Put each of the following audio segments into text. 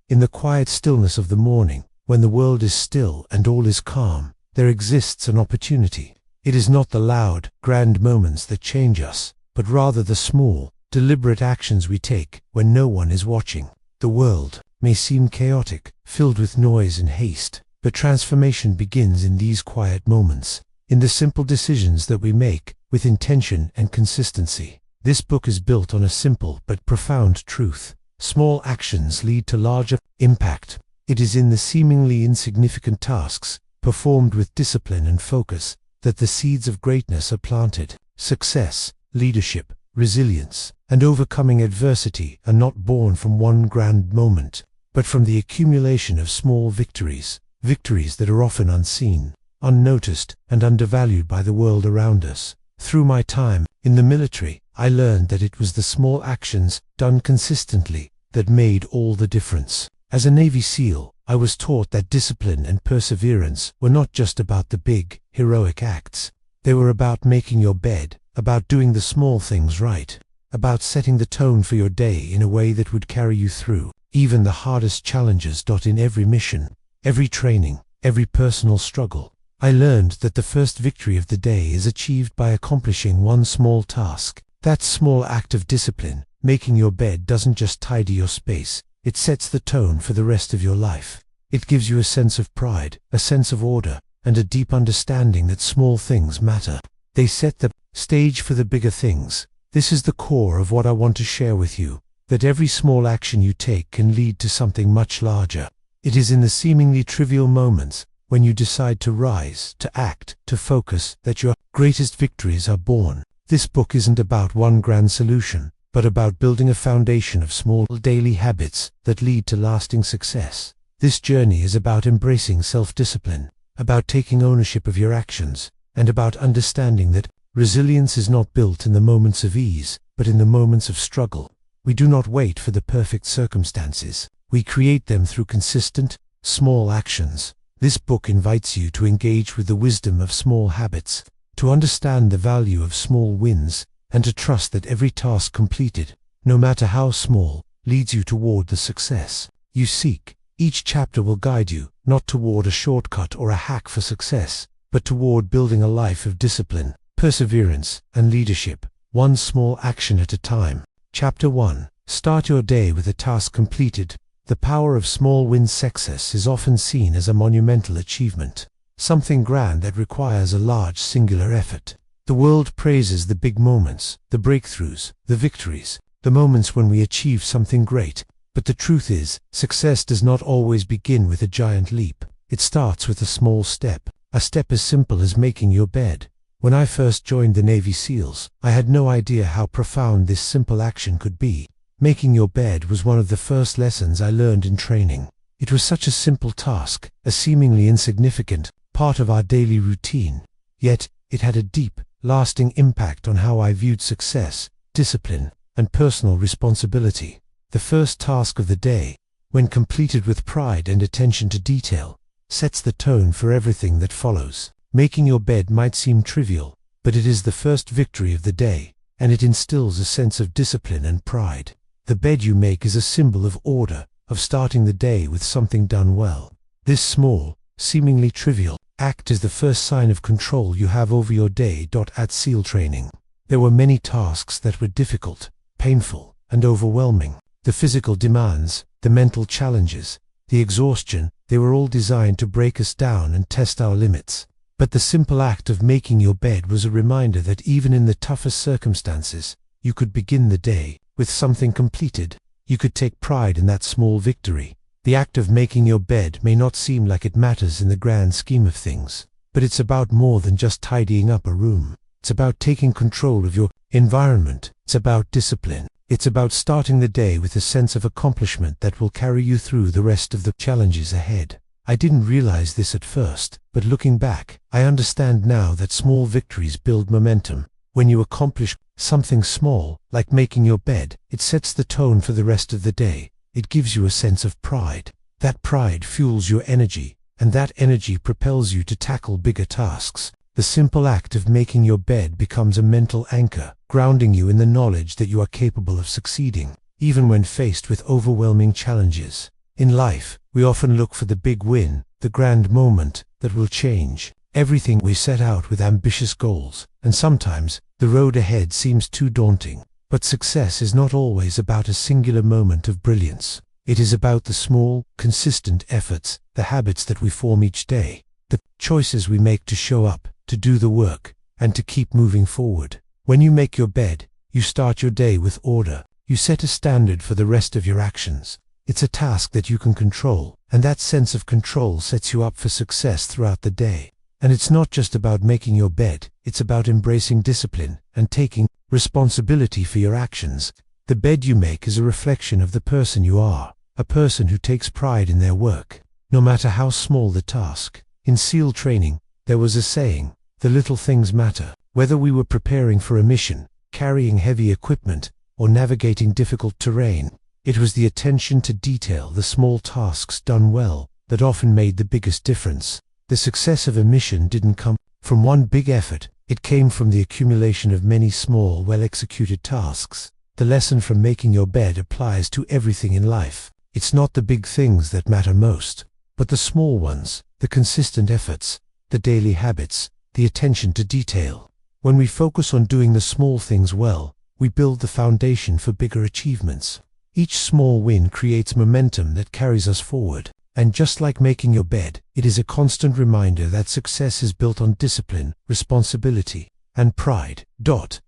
In the quiet stillness of the morning, when the world is still and all is calm, there exists an opportunity. It is not the loud, grand moments that change us, but rather the small, deliberate actions we take when no one is watching. The world may seem chaotic, filled with noise and haste, but transformation begins in these quiet moments, in the simple decisions that we make with intention and consistency. This book is built on a simple but profound truth. Small actions lead to larger impact. It is in the seemingly insignificant tasks, performed with discipline and focus, that the seeds of greatness are planted. Success, leadership, resilience, and overcoming adversity are not born from one grand moment, but from the accumulation of small victories, victories that are often unseen, unnoticed, and undervalued by the world around us. Through my time in the military, I learned that it was the small actions, done consistently, that made all the difference. As a Navy SEAL, I was taught that discipline and perseverance were not just about the big, heroic acts. They were about making your bed, about doing the small things right, about setting the tone for your day in a way that would carry you through even the hardest challenges. In every mission, every training, every personal struggle, I learned that the first victory of the day is achieved by accomplishing one small task. That small act of discipline, making your bed, doesn't just tidy your space, it sets the tone for the rest of your life. It gives you a sense of pride, a sense of order, and a deep understanding that small things matter. They set the stage for the bigger things. This is the core of what I want to share with you, that every small action you take can lead to something much larger. It is in the seemingly trivial moments, when you decide to rise, to act, to focus, that your greatest victories are born. This book isn't about one grand solution, but about building a foundation of small daily habits that lead to lasting success. This journey is about embracing self-discipline, about taking ownership of your actions, and about understanding that resilience is not built in the moments of ease, but in the moments of struggle. We do not wait for the perfect circumstances. We create them through consistent, small actions. This book invites you to engage with the wisdom of small habits, to understand the value of small wins, and to trust that every task completed, no matter how small, leads you toward the success you seek. Each chapter will guide you, not toward a shortcut or a hack for success, but toward building a life of discipline, perseverance, and leadership, one small action at a time. Chapter 1. Start your day with a task completed. The power of small wins. Success is often seen as a monumental achievement, something grand that requires a large singular effort. The world praises the big moments, the breakthroughs, the victories, the moments when we achieve something great. But the truth is, success does not always begin with a giant leap. It starts with a small step, a step as simple as making your bed. When I first joined the Navy SEALs, I had no idea how profound this simple action could be. Making your bed was one of the first lessons I learned in training. It was such a simple task, a seemingly insignificant part of our daily routine. Yet, it had a deep, lasting impact on how I viewed success, discipline, and personal responsibility. The first task of the day, when completed with pride and attention to detail, sets the tone for everything that follows. Making your bed might seem trivial, but it is the first victory of the day, and it instills a sense of discipline and pride. The bed you make is a symbol of order, of starting the day with something done well. This small, seemingly trivial act is the first sign of control you have over your day. At SEAL training, there were many tasks that were difficult, painful, and overwhelming. The physical demands, the mental challenges, the exhaustion, they were all designed to break us down and test our limits. But the simple act of making your bed was a reminder that even in the toughest circumstances, you could begin the day with something completed. You could take pride in that small victory. The act of making your bed may not seem like it matters in the grand scheme of things, but it's about more than just tidying up a room. It's about taking control of your environment. It's about discipline. It's about starting the day with a sense of accomplishment that will carry you through the rest of the challenges ahead. I didn't realize this at first, but looking back, I understand now that small victories build momentum. When you accomplish something small, like making your bed, it sets the tone for the rest of the day. It gives you a sense of pride. That pride fuels your energy, and that energy propels you to tackle bigger tasks. The simple act of making your bed becomes a mental anchor, grounding you in the knowledge that you are capable of succeeding, even when faced with overwhelming challenges. In life, we often look for the big win, the grand moment that will change everything. We set out with ambitious goals, and sometimes the road ahead seems too daunting. But success is not always about a singular moment of brilliance. It is about the small, consistent efforts, the habits that we form each day, the choices we make to show up, to do the work, and to keep moving forward. When you make your bed, you start your day with order. You set a standard for the rest of your actions. It's a task that you can control, and that sense of control sets you up for success throughout the day. And it's not just about making your bed, it's about embracing discipline and taking responsibility for your actions. The bed you make is a reflection of the person you are, a person who takes pride in their work, no matter how small the task. In SEAL training, there was a saying, "The little things matter." Whether we were preparing for a mission, carrying heavy equipment, or navigating difficult terrain, it was the attention to detail, the small tasks done well, that often made the biggest difference. The success of a mission didn't come from one big effort, it came from the accumulation of many small, well-executed tasks. The lesson from making your bed applies to everything in life. It's not the big things that matter most, but the small ones, the consistent efforts, the daily habits, the attention to detail. When we focus on doing the small things well, we build the foundation for bigger achievements. Each small win creates momentum that carries us forward. And just like making your bed, it is a constant reminder that success is built on discipline, responsibility, and pride.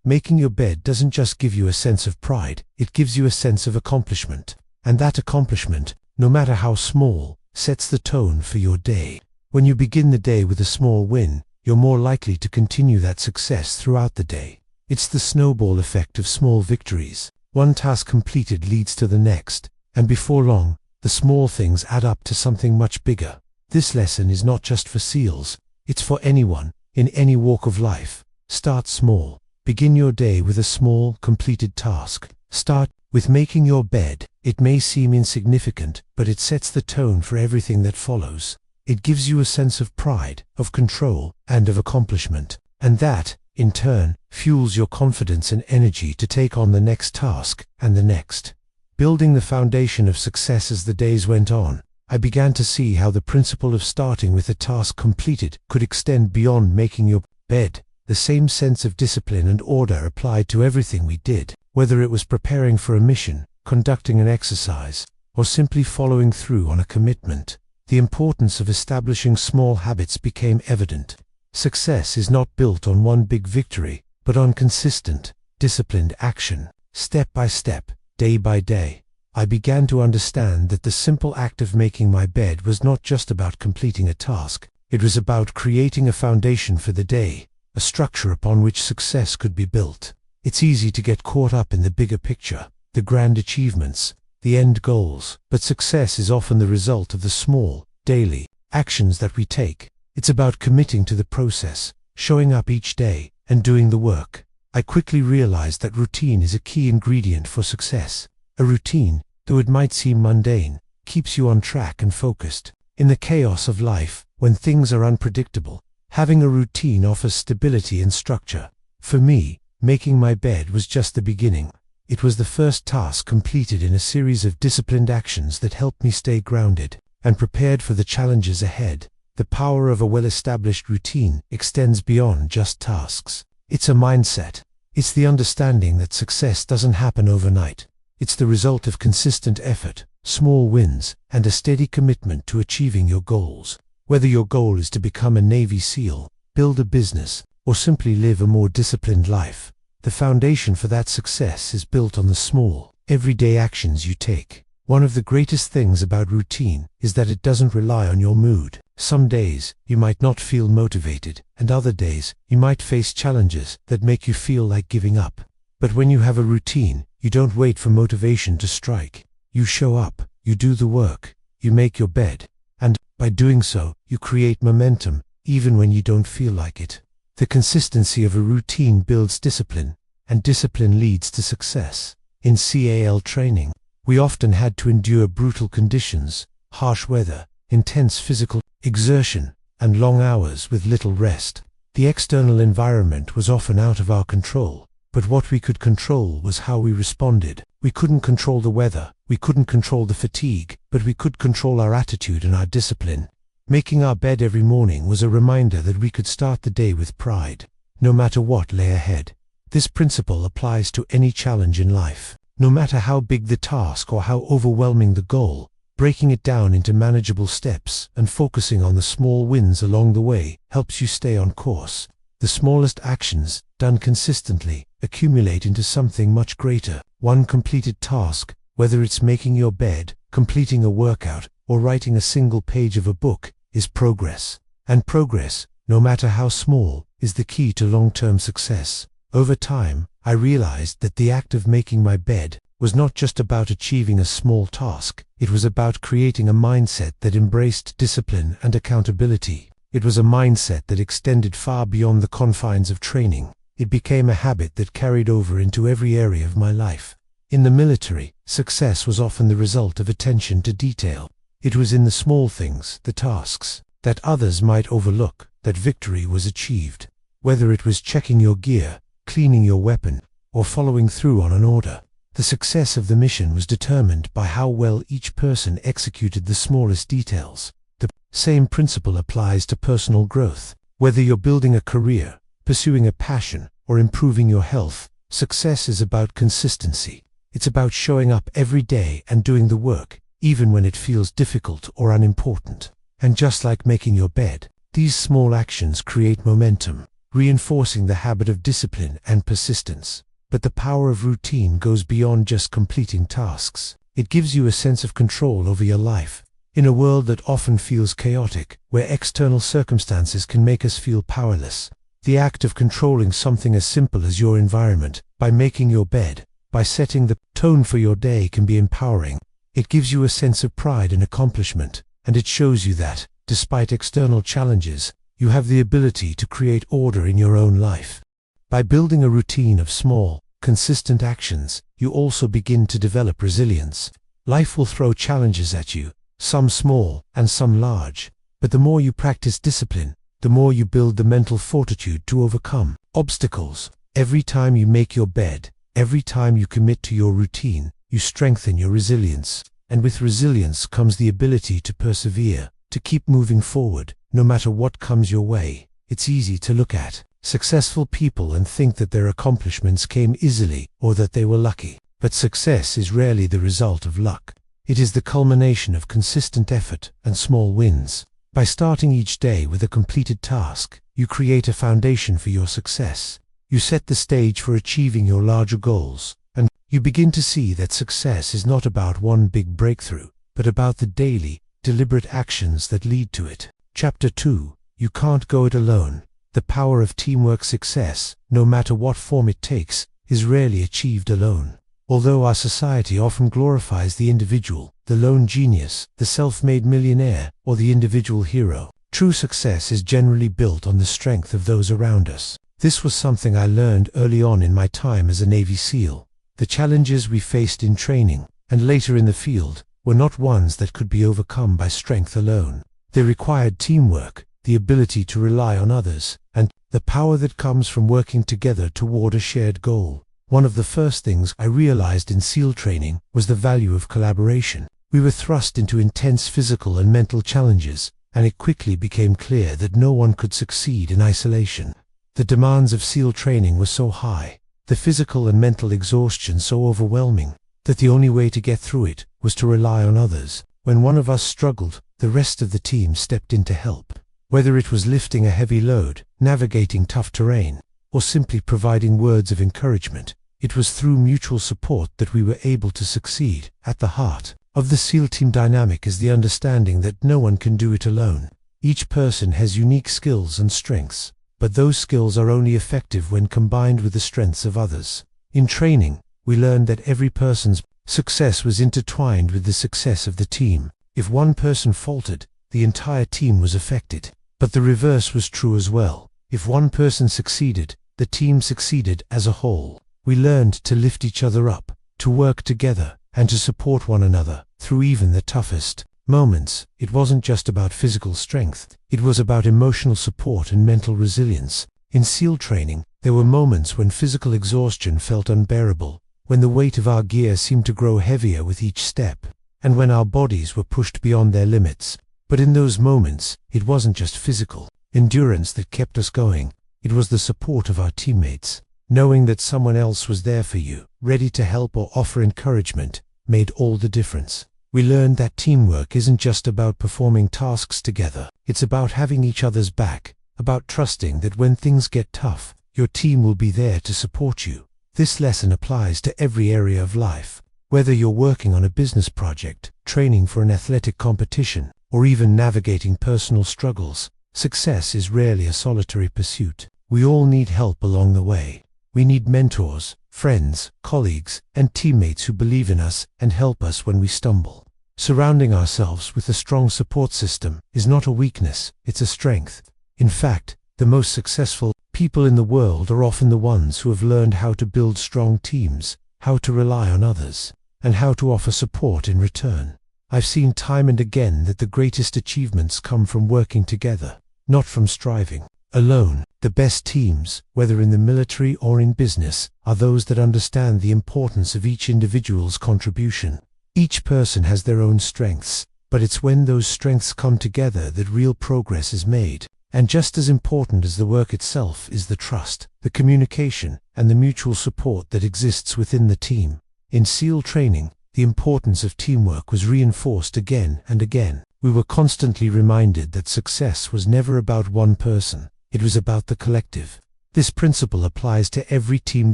Making your bed doesn't just give you a sense of pride, it gives you a sense of accomplishment. And that accomplishment, no matter how small, sets the tone for your day. When you begin the day with a small win, you're more likely to continue that success throughout the day. It's the snowball effect of small victories. One task completed leads to the next, and before long, the small things add up to something much bigger. This lesson is not just for SEALs, it's for anyone, in any walk of life. Start small. Begin your day with a small, completed task. Start with making your bed. It may seem insignificant, but it sets the tone for everything that follows. It gives you a sense of pride, of control, and of accomplishment. And that, in turn, fuels your confidence and energy to take on the next task, and the next. Building the foundation of success as the days went on, I began to see how the principle of starting with a task completed could extend beyond making your bed. The same sense of discipline and order applied to everything we did, whether it was preparing for a mission, conducting an exercise, or simply following through on a commitment. The importance of establishing small habits became evident. Success is not built on one big victory, but on consistent, disciplined action, step by step, day by day. I began to understand that the simple act of making my bed was not just about completing a task, it was about creating a foundation for the day, a structure upon which success could be built. It's easy to get caught up in the bigger picture, the grand achievements, the end goals, but success is often the result of the small, daily actions that we take. It's about committing to the process, showing up each day, and doing the work. I quickly realized that routine is a key ingredient for success. A routine, though it might seem mundane, keeps you on track and focused. In the chaos of life, when things are unpredictable, having a routine offers stability and structure. For me, making my bed was just the beginning. It was the first task completed in a series of disciplined actions that helped me stay grounded and prepared for the challenges ahead. The power of a well-established routine extends beyond just tasks. It's a mindset. It's the understanding that success doesn't happen overnight. It's the result of consistent effort, small wins, and a steady commitment to achieving your goals. Whether your goal is to become a Navy SEAL, build a business, or simply live a more disciplined life, the foundation for that success is built on the small, everyday actions you take. One of the greatest things about routine is that it doesn't rely on your mood. Some days, you might not feel motivated, and other days, you might face challenges that make you feel like giving up. But when you have a routine, you don't wait for motivation to strike. You show up, you do the work, you make your bed, and, by doing so, you create momentum, even when you don't feel like it. The consistency of a routine builds discipline, and discipline leads to success. In SEAL training, we often had to endure brutal conditions, harsh weather, intense physical exertion, and long hours with little rest. The external environment was often out of our control, but what we could control was how we responded. We couldn't control the weather, we couldn't control the fatigue, but we could control our attitude and our discipline. Making our bed every morning was a reminder that we could start the day with pride, no matter what lay ahead. This principle applies to any challenge in life. No matter how big the task or how overwhelming the goal, breaking it down into manageable steps and focusing on the small wins along the way helps you stay on course. The smallest actions, done consistently, accumulate into something much greater. One completed task, whether it's making your bed, completing a workout, or writing a single page of a book, is progress. And progress, no matter how small, is the key to long-term success. Over time, I realized that the act of making my bed was not just about achieving a small task. It was about creating a mindset that embraced discipline and accountability. It was a mindset that extended far beyond the confines of training. It became a habit that carried over into every area of my life. In the military, success was often the result of attention to detail. It was in the small things, the tasks, that others might overlook, that victory was achieved. Whether it was checking your gear, cleaning your weapon, or following through on an order, the success of the mission was determined by how well each person executed the smallest details. The same principle applies to personal growth. Whether you're building a career, pursuing a passion, or improving your health, success is about consistency. It's about showing up every day and doing the work, even when it feels difficult or unimportant. And just like making your bed, these small actions create momentum, reinforcing the habit of discipline and persistence. But the power of routine goes beyond just completing tasks. It gives you a sense of control over your life. In a world that often feels chaotic, where external circumstances can make us feel powerless, the act of controlling something as simple as your environment, by making your bed, by setting the tone for your day, can be empowering. It gives you a sense of pride and accomplishment, and it shows you that, despite external challenges, you have the ability to create order in your own life. By building a routine of small, consistent actions, you also begin to develop resilience. Life will throw challenges at you, some small and some large, but the more you practice discipline, the more you build the mental fortitude to overcome obstacles. Every time you make your bed, every time you commit to your routine, you strengthen your resilience. And with resilience comes the ability to persevere, to keep moving forward, no matter what comes your way. It's easy to look at successful people and think that their accomplishments came easily or that they were lucky. But success is rarely the result of luck. It is the culmination of consistent effort and small wins. By starting each day with a completed task, you create a foundation for your success. You set the stage for achieving your larger goals, and you begin to see that success is not about one big breakthrough, but about the daily, deliberate actions that lead to it. Chapter 2. You can't go it alone. The power of teamwork. Success, no matter what form it takes, is rarely achieved alone. Although our society often glorifies the individual, the lone genius, the self-made millionaire, or the individual hero, true success is generally built on the strength of those around us. This was something I learned early on in my time as a Navy SEAL. The challenges we faced in training, and later in the field, were not ones that could be overcome by strength alone. They required teamwork, the ability to rely on others, and the power that comes from working together toward a shared goal. One of the first things I realized in SEAL training was the value of collaboration. We were thrust into intense physical and mental challenges, and it quickly became clear that no one could succeed in isolation. The demands of SEAL training were so high, the physical and mental exhaustion so overwhelming, that the only way to get through it was to rely on others. When one of us struggled, the rest of the team stepped in to help. Whether it was lifting a heavy load, navigating tough terrain, or simply providing words of encouragement, it was through mutual support that we were able to succeed. At the heart of the SEAL team dynamic is the understanding that no one can do it alone. Each person has unique skills and strengths, but those skills are only effective when combined with the strengths of others. In training, we learned that every person's success was intertwined with the success of the team. If one person faltered, the entire team was affected. But the reverse was true as well. If one person succeeded, the team succeeded as a whole. We learned to lift each other up, to work together, and to support one another through even the toughest moments. It wasn't just about physical strength, it was about emotional support and mental resilience. In SEAL training, there were moments when physical exhaustion felt unbearable, when the weight of our gear seemed to grow heavier with each step, and when our bodies were pushed beyond their limits. But in those moments, it wasn't just physical endurance that kept us going. It was the support of our teammates. Knowing that someone else was there for you, ready to help or offer encouragement, made all the difference. We learned that teamwork isn't just about performing tasks together. It's about having each other's back, about trusting that when things get tough, your team will be there to support you. This lesson applies to every area of life. Whether you're working on a business project, training for an athletic competition, or even navigating personal struggles, success is rarely a solitary pursuit. We all need help along the way. We need mentors, friends, colleagues, and teammates who believe in us and help us when we stumble. Surrounding ourselves with a strong support system is not a weakness, it's a strength. In fact, the most successful people in the world are often the ones who have learned how to build strong teams, how to rely on others, and how to offer support in return. I've seen time and again that the greatest achievements come from working together, not from striving alone. The best teams, whether in the military or in business, are those that understand the importance of each individual's contribution. Each person has their own strengths, but it's when those strengths come together that real progress is made. And just as important as the work itself is the trust, the communication, and the mutual support that exists within the team. In SEAL training, the importance of teamwork was reinforced again and again. We were constantly reminded that success was never about one person, it was about the collective. This principle applies to every team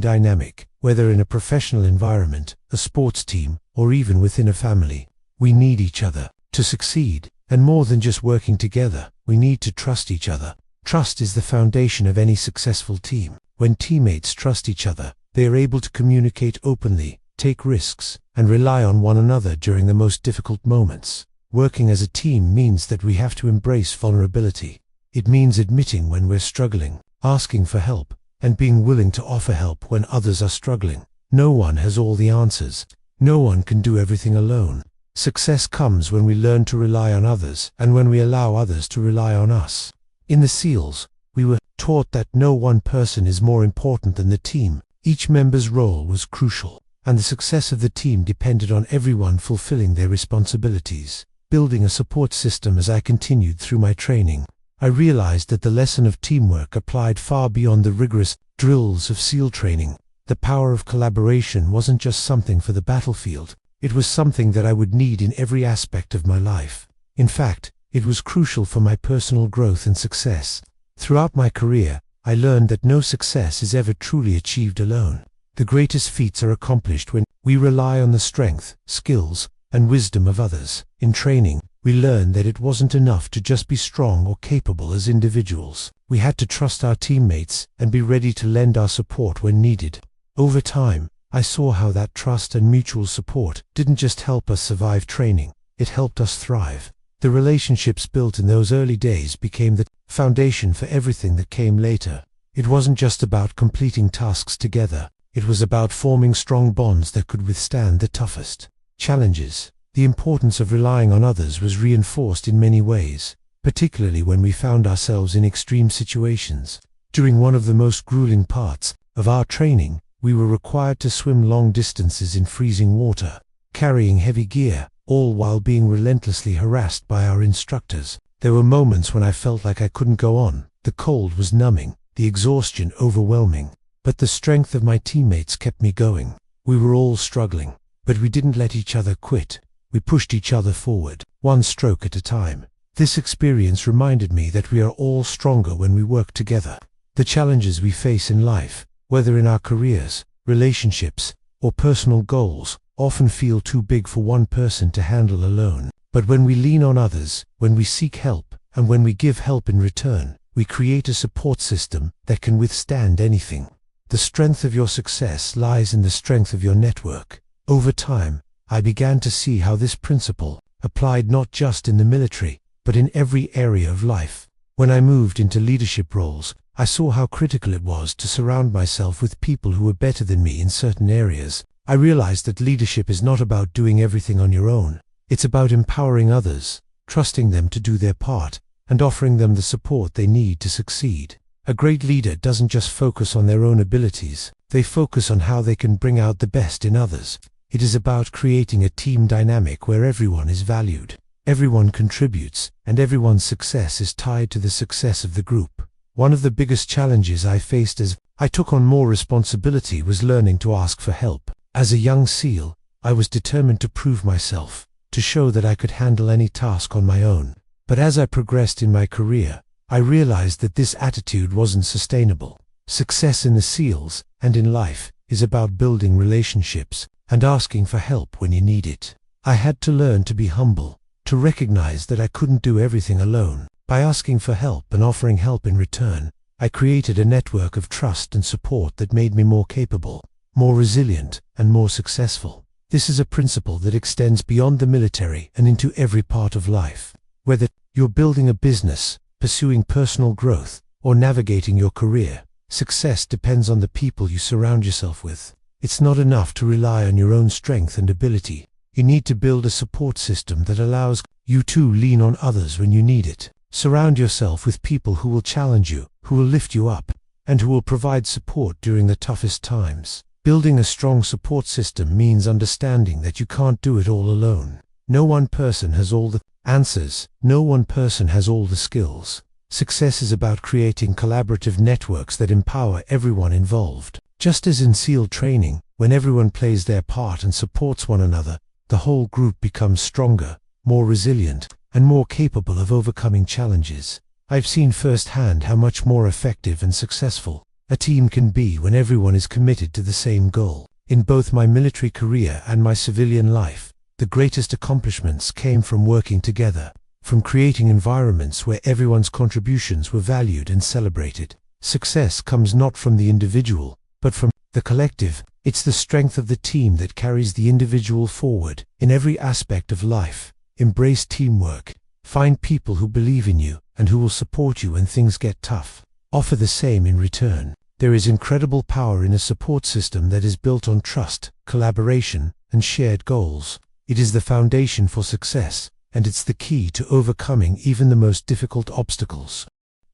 dynamic, whether in a professional environment, a sports team, or even within a family. We need each other to succeed, and more than just working together, we need to trust each other. Trust is the foundation of any successful team. When teammates trust each other, they are able to communicate openly, take risks, and rely on one another during the most difficult moments. Working as a team means that we have to embrace vulnerability. It means admitting when we're struggling, asking for help, and being willing to offer help when others are struggling. No one has all the answers. No one can do everything alone. Success comes when we learn to rely on others and when we allow others to rely on us. In the SEALs, we were taught that no one person is more important than the team. Each member's role was crucial, and the success of the team depended on everyone fulfilling their responsibilities. Building a support system as I continued through my training, I realized that the lesson of teamwork applied far beyond the rigorous drills of SEAL training. The power of collaboration wasn't just something for the battlefield. It was something that I would need in every aspect of my life. In fact, it was crucial for my personal growth and success. Throughout my career, I learned that no success is ever truly achieved alone. The greatest feats are accomplished when we rely on the strength, skills, and wisdom of others. In training, we learned that it wasn't enough to just be strong or capable as individuals. We had to trust our teammates and be ready to lend our support when needed. Over time, I saw how that trust and mutual support didn't just help us survive training, it helped us thrive. The relationships built in those early days became the foundation for everything that came later. It wasn't just about completing tasks together, it was about forming strong bonds that could withstand the toughest challenges. The importance of relying on others was reinforced in many ways, particularly when we found ourselves in extreme situations. During one of the most grueling parts of our training, we were required to swim long distances in freezing water, carrying heavy gear, all while being relentlessly harassed by our instructors. There were moments when I felt like I couldn't go on. The cold was numbing, the exhaustion overwhelming, but the strength of my teammates kept me going. We were all struggling, but we didn't let each other quit. We pushed each other forward, one stroke at a time. This experience reminded me that we are all stronger when we work together. The challenges we face in life, whether in our careers, relationships, or personal goals, often feel too big for one person to handle alone. But when we lean on others, when we seek help, and when we give help in return, we create a support system that can withstand anything. The strength of your success lies in the strength of your network. Over time, I began to see how this principle applied not just in the military, but in every area of life. When I moved into leadership roles, I saw how critical it was to surround myself with people who were better than me in certain areas. I realized that leadership is not about doing everything on your own. It's about empowering others, trusting them to do their part, and offering them the support they need to succeed. A great leader doesn't just focus on their own abilities, they focus on how they can bring out the best in others. It is about creating a team dynamic where everyone is valued, everyone contributes, and everyone's success is tied to the success of the group. One of the biggest challenges I faced as I took on more responsibility was learning to ask for help. As a young SEAL, I was determined to prove myself, to show that I could handle any task on my own. But as I progressed in my career, I realized that this attitude wasn't sustainable. Success in the SEALs, and in life, is about building relationships, and asking for help when you need it. I had to learn to be humble, to recognize that I couldn't do everything alone. By asking for help and offering help in return, I created a network of trust and support that made me more capable, more resilient, and more successful. This is a principle that extends beyond the military and into every part of life. Whether you're building a business, pursuing personal growth, or navigating your career, success depends on the people you surround yourself with. It's not enough to rely on your own strength and ability. You need to build a support system that allows you to lean on others when you need it. Surround yourself with people who will challenge you, who will lift you up, and who will provide support during the toughest times. Building a strong support system means understanding that you can't do it all alone. No one person has all the answers. No one person has all the skills. Success is about creating collaborative networks that empower everyone involved. Just as in SEAL training, when everyone plays their part and supports one another, the whole group becomes stronger, more resilient, and more capable of overcoming challenges. I've seen firsthand how much more effective and successful a team can be when everyone is committed to the same goal. In both my military career and my civilian life, the greatest accomplishments came from working together, from creating environments where everyone's contributions were valued and celebrated. Success comes not from the individual, but from the collective. It's the strength of the team that carries the individual forward. In every aspect of life, embrace teamwork. Find people who believe in you and who will support you when things get tough. Offer the same in return. There is incredible power in a support system that is built on trust, collaboration, and shared goals. It is the foundation for success, and it's the key to overcoming even the most difficult obstacles.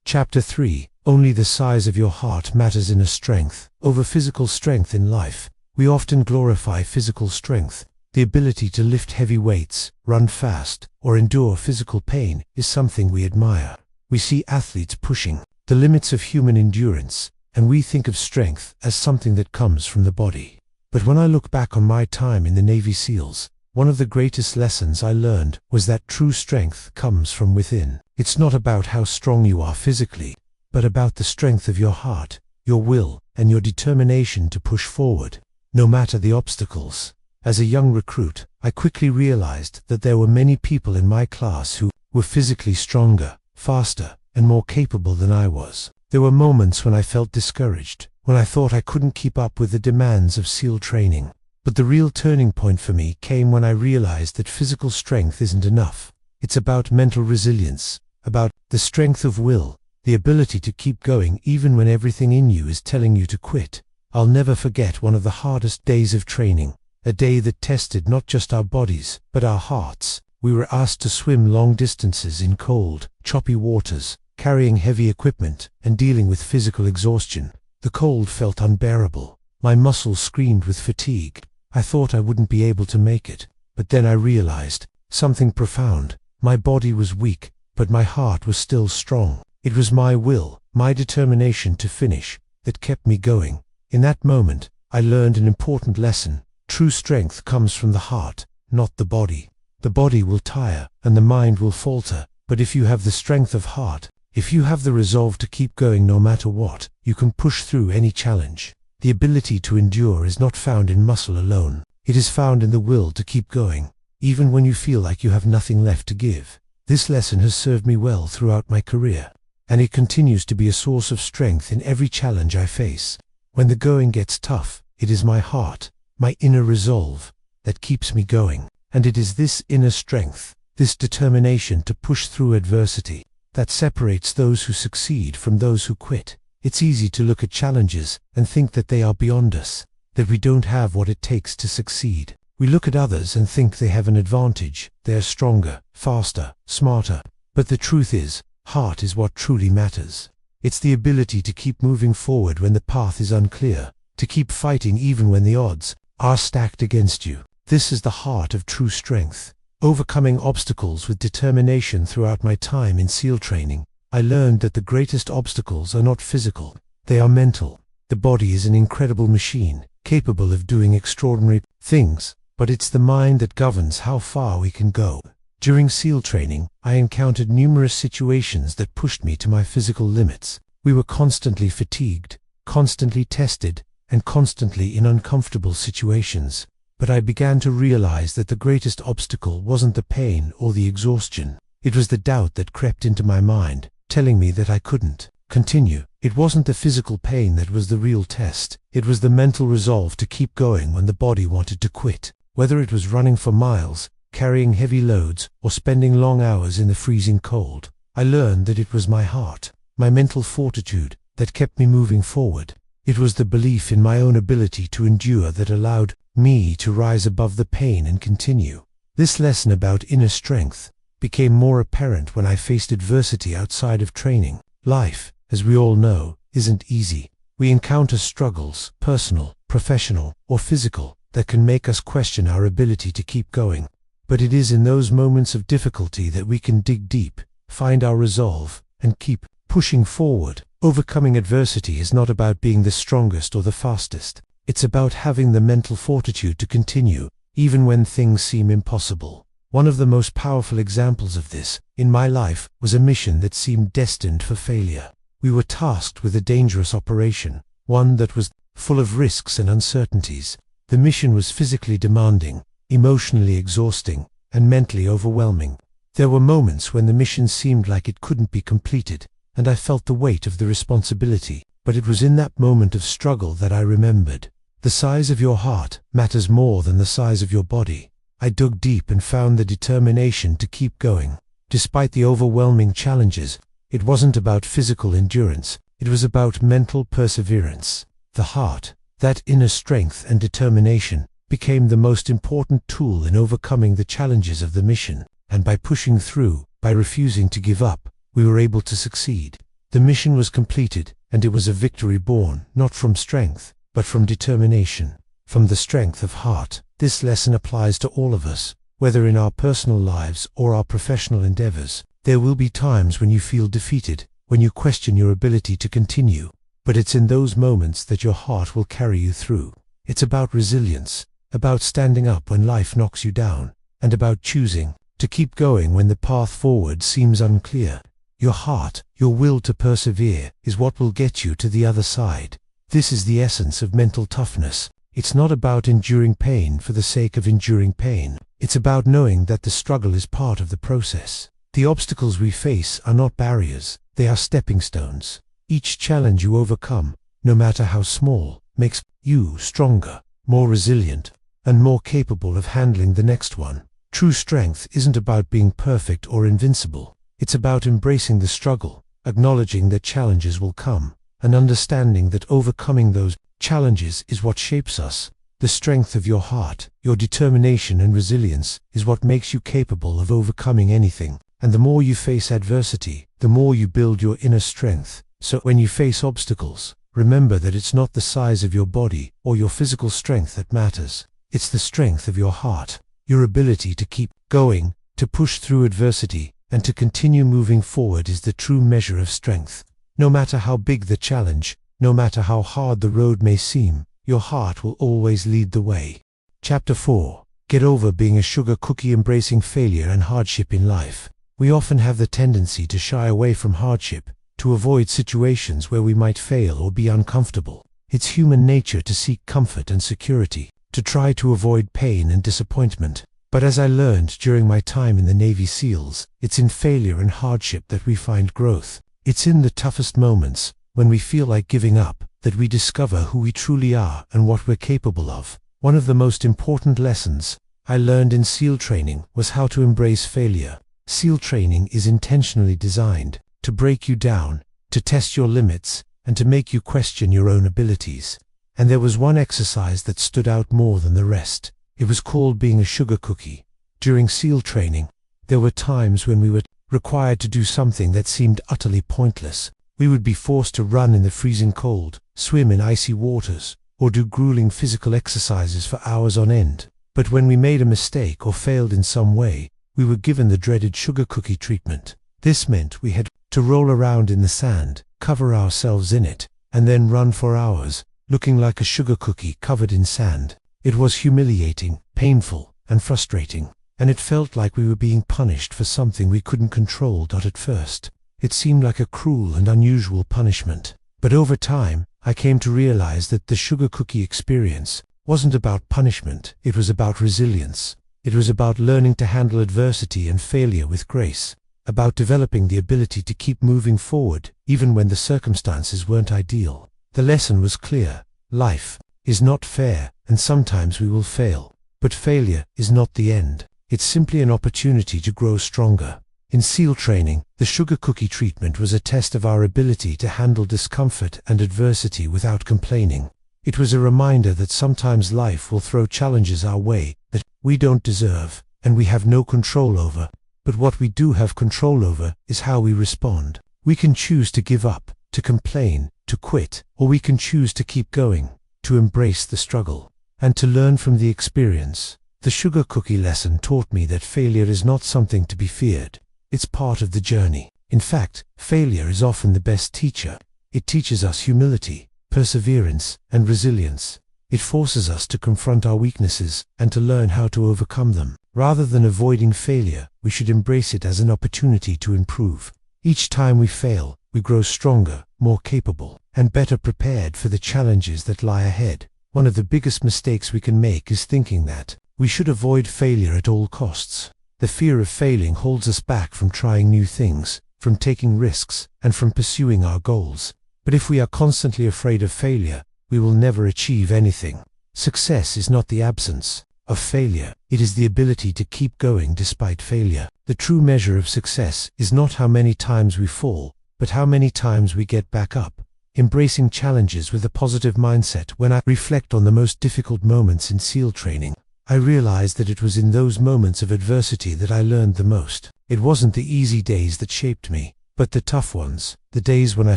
Chapter 3. Only the size of your heart matters in a strength. Over physical strength in life, we often glorify physical strength. The ability to lift heavy weights, run fast, or endure physical pain is something we admire. We see athletes pushing the limits of human endurance, and we think of strength as something that comes from the body. But when I look back on my time in the Navy SEALs, one of the greatest lessons I learned was that true strength comes from within. It's not about how strong you are physically, but about the strength of your heart, your will, and your determination to push forward, no matter the obstacles. As a young recruit, I quickly realized that there were many people in my class who were physically stronger, faster, and more capable than I was. There were moments when I felt discouraged, when I thought I couldn't keep up with the demands of SEAL training. But the real turning point for me came when I realized that physical strength isn't enough. It's about mental resilience, about the strength of will, the ability to keep going even when everything in you is telling you to quit. I'll never forget one of the hardest days of training, a day that tested not just our bodies, but our hearts. We were asked to swim long distances in cold, choppy waters, carrying heavy equipment, and dealing with physical exhaustion. The cold felt unbearable. My muscles screamed with fatigue. I thought I wouldn't be able to make it, but then I realized something profound. My body was weak, but my heart was still strong. It was my will, my determination to finish, that kept me going. In that moment, I learned an important lesson. True strength comes from the heart, not the body. The body will tire, and the mind will falter, but if you have the strength of heart, if you have the resolve to keep going no matter what, you can push through any challenge. The ability to endure is not found in muscle alone. It is found in the will to keep going, even when you feel like you have nothing left to give. This lesson has served me well throughout my career, and it continues to be a source of strength in every challenge I face. When the going gets tough, it is my heart, my inner resolve, that keeps me going. And it is this inner strength, this determination to push through adversity, that separates those who succeed from those who quit. It's easy to look at challenges and think that they are beyond us, that we don't have what it takes to succeed. We look at others and think they have an advantage, they are stronger, faster, smarter. But the truth is, heart is what truly matters. It's the ability to keep moving forward when the path is unclear, to keep fighting even when the odds are stacked against you. This is the heart of true strength. Overcoming obstacles with determination. Throughout my time in SEAL training, I learned that the greatest obstacles are not physical, they are mental. The body is an incredible machine, capable of doing extraordinary things, but it's the mind that governs how far we can go. During SEAL training, I encountered numerous situations that pushed me to my physical limits. We were constantly fatigued, constantly tested, and constantly in uncomfortable situations. But I began to realize that the greatest obstacle wasn't the pain or the exhaustion. It was the doubt that crept into my mind, telling me that I couldn't continue. It wasn't the physical pain that was the real test. It was the mental resolve to keep going when the body wanted to quit. Whether it was running for miles, carrying heavy loads, or spending long hours in the freezing cold, I learned that it was my heart, my mental fortitude, that kept me moving forward. It was the belief in my own ability to endure that allowed me to rise above the pain and continue. This lesson about inner strength became more apparent when I faced adversity outside of training. Life, as we all know, isn't easy. We encounter struggles, personal, professional, or physical, that can make us question our ability to keep going. But it is in those moments of difficulty that we can dig deep, find our resolve, and keep pushing forward. Overcoming adversity is not about being the strongest or the fastest. It's about having the mental fortitude to continue, even when things seem impossible. One of the most powerful examples of this, in my life, was a mission that seemed destined for failure. We were tasked with a dangerous operation, one that was full of risks and uncertainties. The mission was physically demanding, emotionally exhausting, and mentally overwhelming. There were moments when the mission seemed like it couldn't be completed, and I felt the weight of the responsibility. But it was in that moment of struggle that I remembered. The size of your heart matters more than the size of your body. I dug deep and found the determination to keep going. Despite the overwhelming challenges, it wasn't about physical endurance, it was about mental perseverance. The heart, that inner strength and determination, became the most important tool in overcoming the challenges of the mission. And by pushing through, by refusing to give up, we were able to succeed. The mission was completed, and it was a victory born, not from strength, but from determination, from the strength of heart. This lesson applies to all of us, whether in our personal lives or our professional endeavors. There will be times when you feel defeated, when you question your ability to continue, but it's in those moments that your heart will carry you through. It's about resilience, about standing up when life knocks you down, and about choosing to keep going when the path forward seems unclear. Your heart, your will to persevere, is what will get you to the other side. This is the essence of mental toughness. It's not about enduring pain for the sake of enduring pain. It's about knowing that the struggle is part of the process. The obstacles we face are not barriers, they are stepping stones. Each challenge you overcome, no matter how small, makes you stronger, more resilient, and more capable of handling the next one. True strength isn't about being perfect or invincible. It's about embracing the struggle, acknowledging that challenges will come, and understanding that overcoming those challenges is what shapes us. The strength of your heart, your determination and resilience, is what makes you capable of overcoming anything. And the more you face adversity, the more you build your inner strength. So when you face obstacles, remember that it's not the size of your body or your physical strength that matters. It's the strength of your heart, your ability to keep going, to push through adversity, and to continue moving forward is the true measure of strength. No matter how big the challenge, no matter how hard the road may seem, your heart will always lead the way. Chapter 4. Get over being a sugar cookie. Embracing failure and hardship in life. We often have the tendency to shy away from hardship, to avoid situations where we might fail or be uncomfortable. It's human nature to seek comfort and security, to try to avoid pain and disappointment. But as I learned during my time in the Navy SEALs, it's in failure and hardship that we find growth. It's in the toughest moments, when we feel like giving up, that we discover who we truly are and what we're capable of. One of the most important lessons I learned in SEAL training was how to embrace failure. SEAL training is intentionally designed to break you down, to test your limits, and to make you question your own abilities. And there was one exercise that stood out more than the rest. It was called being a sugar cookie. During SEAL training, there were times when we were required to do something that seemed utterly pointless. We would be forced to run in the freezing cold, swim in icy waters, or do grueling physical exercises for hours on end. But when we made a mistake or failed in some way, we were given the dreaded sugar cookie treatment. This meant we had to roll around in the sand, cover ourselves in it, and then run for hours, looking like a sugar cookie covered in sand. It was humiliating, painful, and frustrating, and it felt like we were being punished for something we couldn't control. At first, it seemed like a cruel and unusual punishment. But over time, I came to realize that the sugar cookie experience wasn't about punishment, it was about resilience. It was about learning to handle adversity and failure with grace, about developing the ability to keep moving forward, even when the circumstances weren't ideal. The lesson was clear: life is not fair, and sometimes we will fail. But failure is not the end. It's simply an opportunity to grow stronger. In SEAL training, the sugar cookie treatment was a test of our ability to handle discomfort and adversity without complaining. It was a reminder that sometimes life will throw challenges our way that we don't deserve and we have no control over. But what we do have control over is how we respond. We can choose to give up, to complain, to quit, or we can choose to keep going, to embrace the struggle, and to learn from the experience. The sugar cookie lesson taught me that failure is not something to be feared. It's part of the journey. In fact, failure is often the best teacher. It teaches us humility, perseverance, and resilience. It forces us to confront our weaknesses and to learn how to overcome them. Rather than avoiding failure, we should embrace it as an opportunity to improve. Each time we fail, we grow stronger, more capable, and better prepared for the challenges that lie ahead. One of the biggest mistakes we can make is thinking that we should avoid failure at all costs. The fear of failing holds us back from trying new things, from taking risks, and from pursuing our goals. But if we are constantly afraid of failure, we will never achieve anything. Success is not the absence of failure, it is the ability to keep going despite failure. The true measure of success is not how many times we fall, but how many times we get back up. Embracing challenges with a positive mindset. When I reflect on the most difficult moments in SEAL training, I realize that it was in those moments of adversity that I learned the most. It wasn't the easy days that shaped me, but the tough ones, the days when I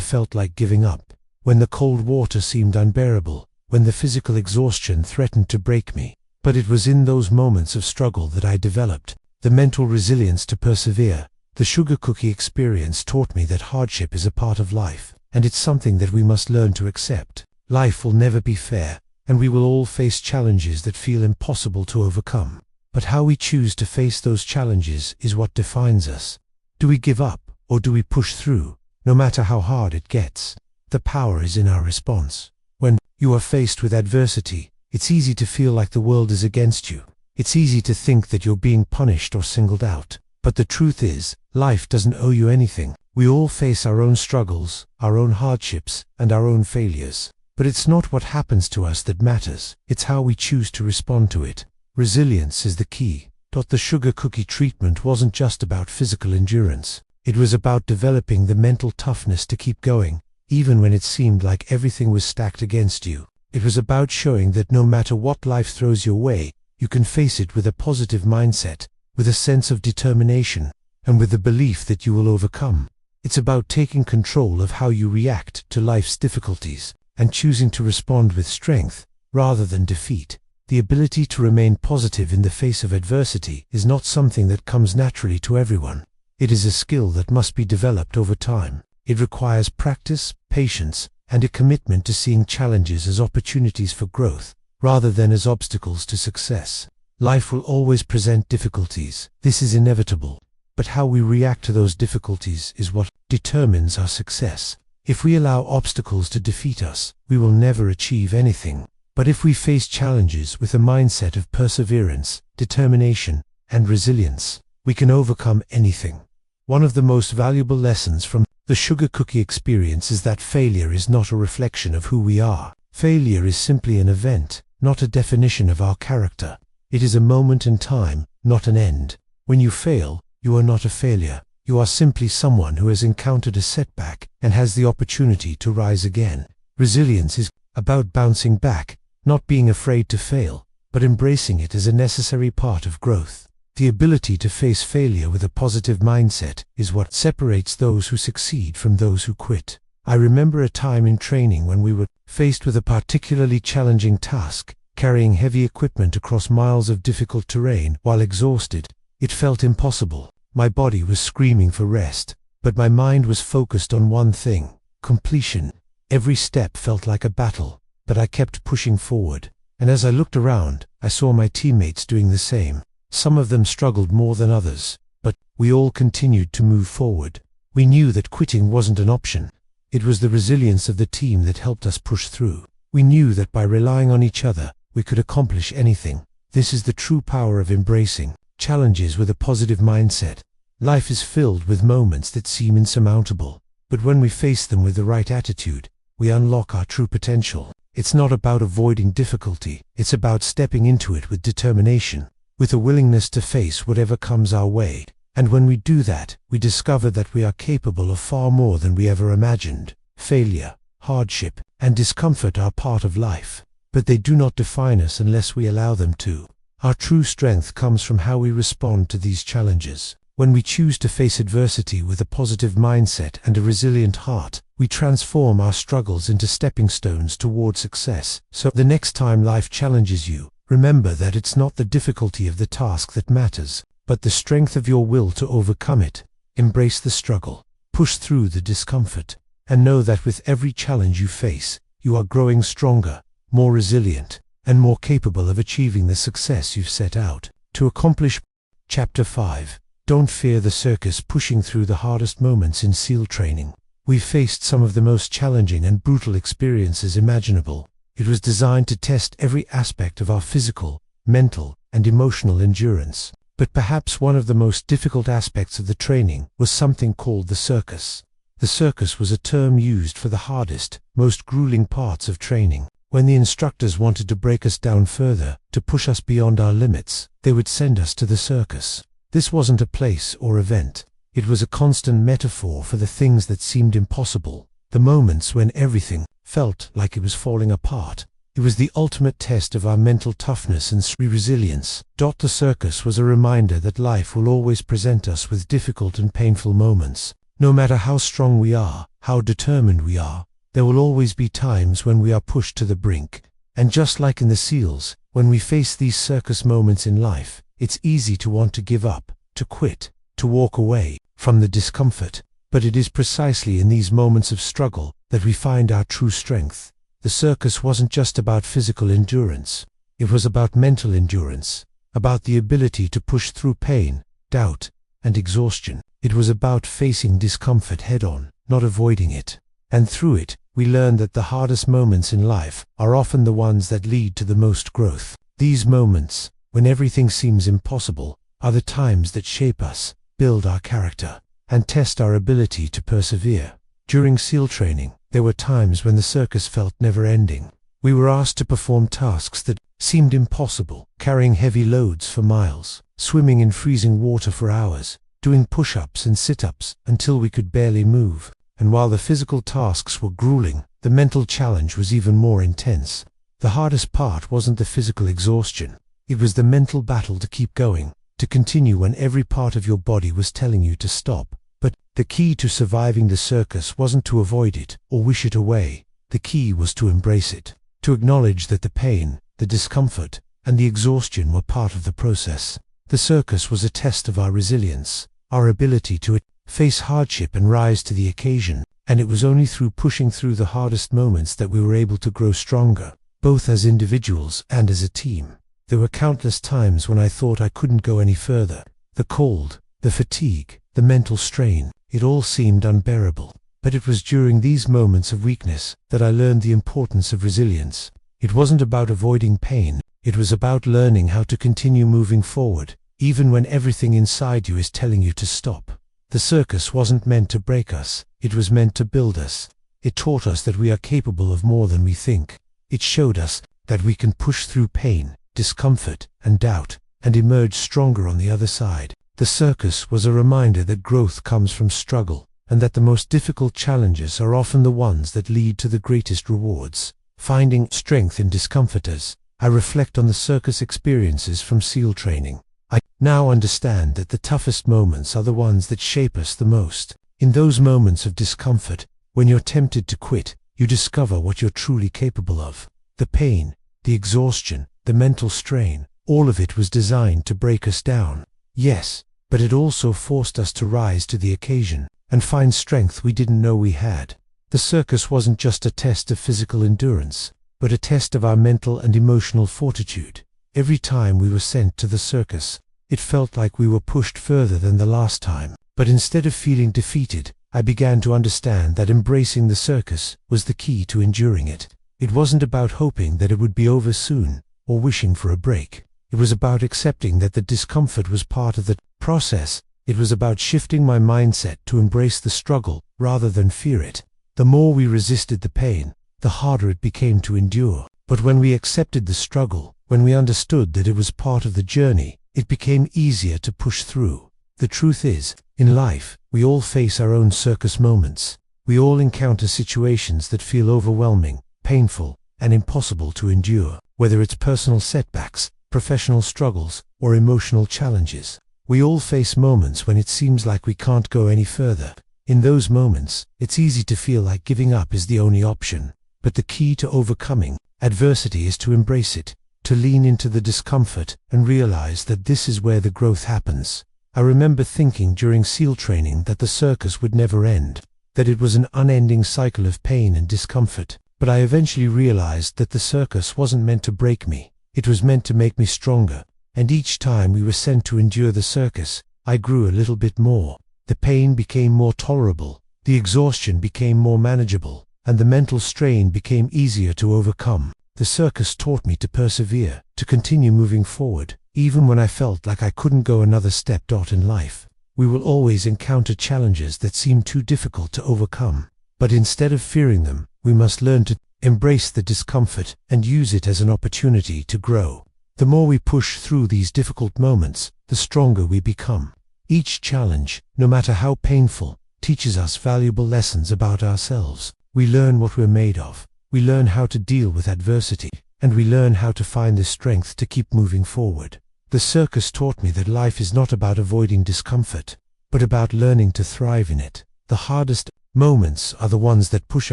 felt like giving up, when the cold water seemed unbearable, when the physical exhaustion threatened to break me. But it was in those moments of struggle that I developed the mental resilience to persevere. The sugar cookie experience taught me that hardship is a part of life, and it's something that we must learn to accept. Life will never be fair, and we will all face challenges that feel impossible to overcome. But how we choose to face those challenges is what defines us. Do we give up, or do we push through, no matter how hard it gets? The power is in our response. When you are faced with adversity, it's easy to feel like the world is against you. It's easy to think that you're being punished or singled out. But the truth is, life doesn't owe you anything. We all face our own struggles, our own hardships, and our own failures. But it's not what happens to us that matters, it's how we choose to respond to it. Resilience is the key. The sugar cookie treatment wasn't just about physical endurance. It was about developing the mental toughness to keep going, even when it seemed like everything was stacked against you. It was about showing that no matter what life throws your way, you can face it with a positive mindset, with a sense of determination, and with the belief that you will overcome. It's about taking control of how you react to life's difficulties, and choosing to respond with strength, rather than defeat. The ability to remain positive in the face of adversity is not something that comes naturally to everyone. It is a skill that must be developed over time. It requires practice, patience, and a commitment to seeing challenges as opportunities for growth, rather than as obstacles to success. Life will always present difficulties. This is inevitable. But how we react to those difficulties is what determines our success. If we allow obstacles to defeat us, we will never achieve anything. But if we face challenges with a mindset of perseverance, determination, and resilience, we can overcome anything. One of the most valuable lessons from the sugar cookie experience is that failure is not a reflection of who we are. Failure is simply an event, not a definition of our character. It is a moment in time, not an end. When you fail, you are not a failure. You are simply someone who has encountered a setback and has the opportunity to rise again. Resilience is about bouncing back, not being afraid to fail, but embracing it as a necessary part of growth. The ability to face failure with a positive mindset is what separates those who succeed from those who quit. I remember a time in training when we were faced with a particularly challenging task, carrying heavy equipment across miles of difficult terrain. While exhausted, it felt impossible. My body was screaming for rest, but my mind was focused on one thing: completion. Every step felt like a battle, but I kept pushing forward. And as I looked around, I saw my teammates doing the same. Some of them struggled more than others, but we all continued to move forward. We knew that quitting wasn't an option. It was the resilience of the team that helped us push through. We knew that by relying on each other, we could accomplish anything. This is the true power of embracing challenges with a positive mindset. Life is filled with moments that seem insurmountable, but when we face them with the right attitude, we unlock our true potential. It's not about avoiding difficulty, it's about stepping into it with determination, with a willingness to face whatever comes our way. And when we do that, we discover that we are capable of far more than we ever imagined. Failure, hardship, and discomfort are part of life, but they do not define us unless we allow them to. Our true strength comes from how we respond to these challenges. When we choose to face adversity with a positive mindset and a resilient heart, we transform our struggles into stepping stones toward success. So the next time life challenges you, remember that it's not the difficulty of the task that matters, but the strength of your will to overcome it. Embrace the struggle, push through the discomfort, and know that with every challenge you face, you are growing stronger, more resilient, and more capable of achieving the success you've set out to accomplish. Chapter 5. Don't fear the circus. Pushing through the hardest moments in SEAL training. We faced some of the most challenging and brutal experiences imaginable. It was designed to test every aspect of our physical, mental, and emotional endurance. But perhaps one of the most difficult aspects of the training was something called the circus. The circus was a term used for the hardest, most grueling parts of training. When the instructors wanted to break us down further, to push us beyond our limits, they would send us to the circus. This wasn't a place or event. It was a constant metaphor for the things that seemed impossible, the moments when everything felt like it was falling apart. It was the ultimate test of our mental toughness and resilience. The circus was a reminder that life will always present us with difficult and painful moments. No matter how strong we are, how determined we are, there will always be times when we are pushed to the brink. And just like in the SEALs, when we face these circus moments in life, it's easy to want to give up, to quit, to walk away from the discomfort. But it is precisely in these moments of struggle that we find our true strength. The circus wasn't just about physical endurance. It was about mental endurance, about the ability to push through pain, doubt, and exhaustion. It was about facing discomfort head-on, not avoiding it. And through it, we learned that the hardest moments in life are often the ones that lead to the most growth. These moments, when everything seems impossible, are the times that shape us, build our character, and test our ability to persevere. During SEAL training, there were times when the circus felt never-ending. We were asked to perform tasks that seemed impossible, carrying heavy loads for miles, swimming in freezing water for hours, doing push-ups and sit-ups until we could barely move. And while the physical tasks were grueling, the mental challenge was even more intense. The hardest part wasn't the physical exhaustion. It was the mental battle to keep going, to continue when every part of your body was telling you to stop. But the key to surviving the circus wasn't to avoid it or wish it away. The key was to embrace it, to acknowledge that the pain, the discomfort, and the exhaustion were part of the process. The circus was a test of our resilience, our ability to face hardship and rise to the occasion, and it was only through pushing through the hardest moments that we were able to grow stronger, both as individuals and as a team. There were countless times when I thought I couldn't go any further. The cold, the fatigue, the mental strain, it all seemed unbearable. But it was during these moments of weakness that I learned the importance of resilience. It wasn't about avoiding pain, it was about learning how to continue moving forward, even when everything inside you is telling you to stop. The circus wasn't meant to break us, it was meant to build us. It taught us that we are capable of more than we think. It showed us that we can push through pain, discomfort, and doubt, and emerge stronger on the other side. The circus was a reminder that growth comes from struggle, and that the most difficult challenges are often the ones that lead to the greatest rewards. Finding strength in discomfort. As I reflect on the circus experiences from SEAL training, I now understand that the toughest moments are the ones that shape us the most. In those moments of discomfort, When you're tempted to quit, you discover what you're truly capable of. The pain, the exhaustion, the mental strain, all of it was designed to break us down. Yes, but it also forced us to rise to the occasion and find strength we didn't know we had. The circus wasn't just a test of physical endurance, but a test of our mental and emotional fortitude. Every time we were sent to the circus, it felt like we were pushed further than the last time. But instead of feeling defeated, I began to understand that embracing the circus was the key to enduring it. It wasn't about hoping that it would be over soon or wishing for a break. It was about accepting that the discomfort was part of the process. It was about shifting my mindset to embrace the struggle rather than fear it. The more we resisted the pain, the harder it became to endure. But when we accepted the struggle, when we understood that it was part of the journey, it became easier to push through. The truth is, in life, we all face our own circus moments. We all encounter situations that feel overwhelming, painful, and impossible to endure, whether it's personal setbacks, professional struggles, or emotional challenges. We all face moments when it seems like we can't go any further. In those moments, it's easy to feel like giving up is the only option. But the key to overcoming adversity is to embrace it, to lean into the discomfort and realize that this is where the growth happens. I remember thinking during SEAL training that the circus would never end, that it was an unending cycle of pain and discomfort. But I eventually realized that the circus wasn't meant to break me. It was meant to make me stronger. And each time we were sent to endure the circus, I grew a little bit more. The pain became more tolerable, the exhaustion became more manageable, and the mental strain became easier to overcome. The circus taught me to persevere, to continue moving forward, even when I felt like I couldn't go another step. In life, we will always encounter challenges that seem too difficult to overcome. But instead of fearing them, we must learn to embrace the discomfort and use it as an opportunity to grow. The more we push through these difficult moments, the stronger we become. Each challenge, no matter how painful, teaches us valuable lessons about ourselves. We learn what we're made of. We learn how to deal with adversity, and we learn how to find the strength to keep moving forward. The circus taught me that life is not about avoiding discomfort, but about learning to thrive in it. The hardest moments are the ones that push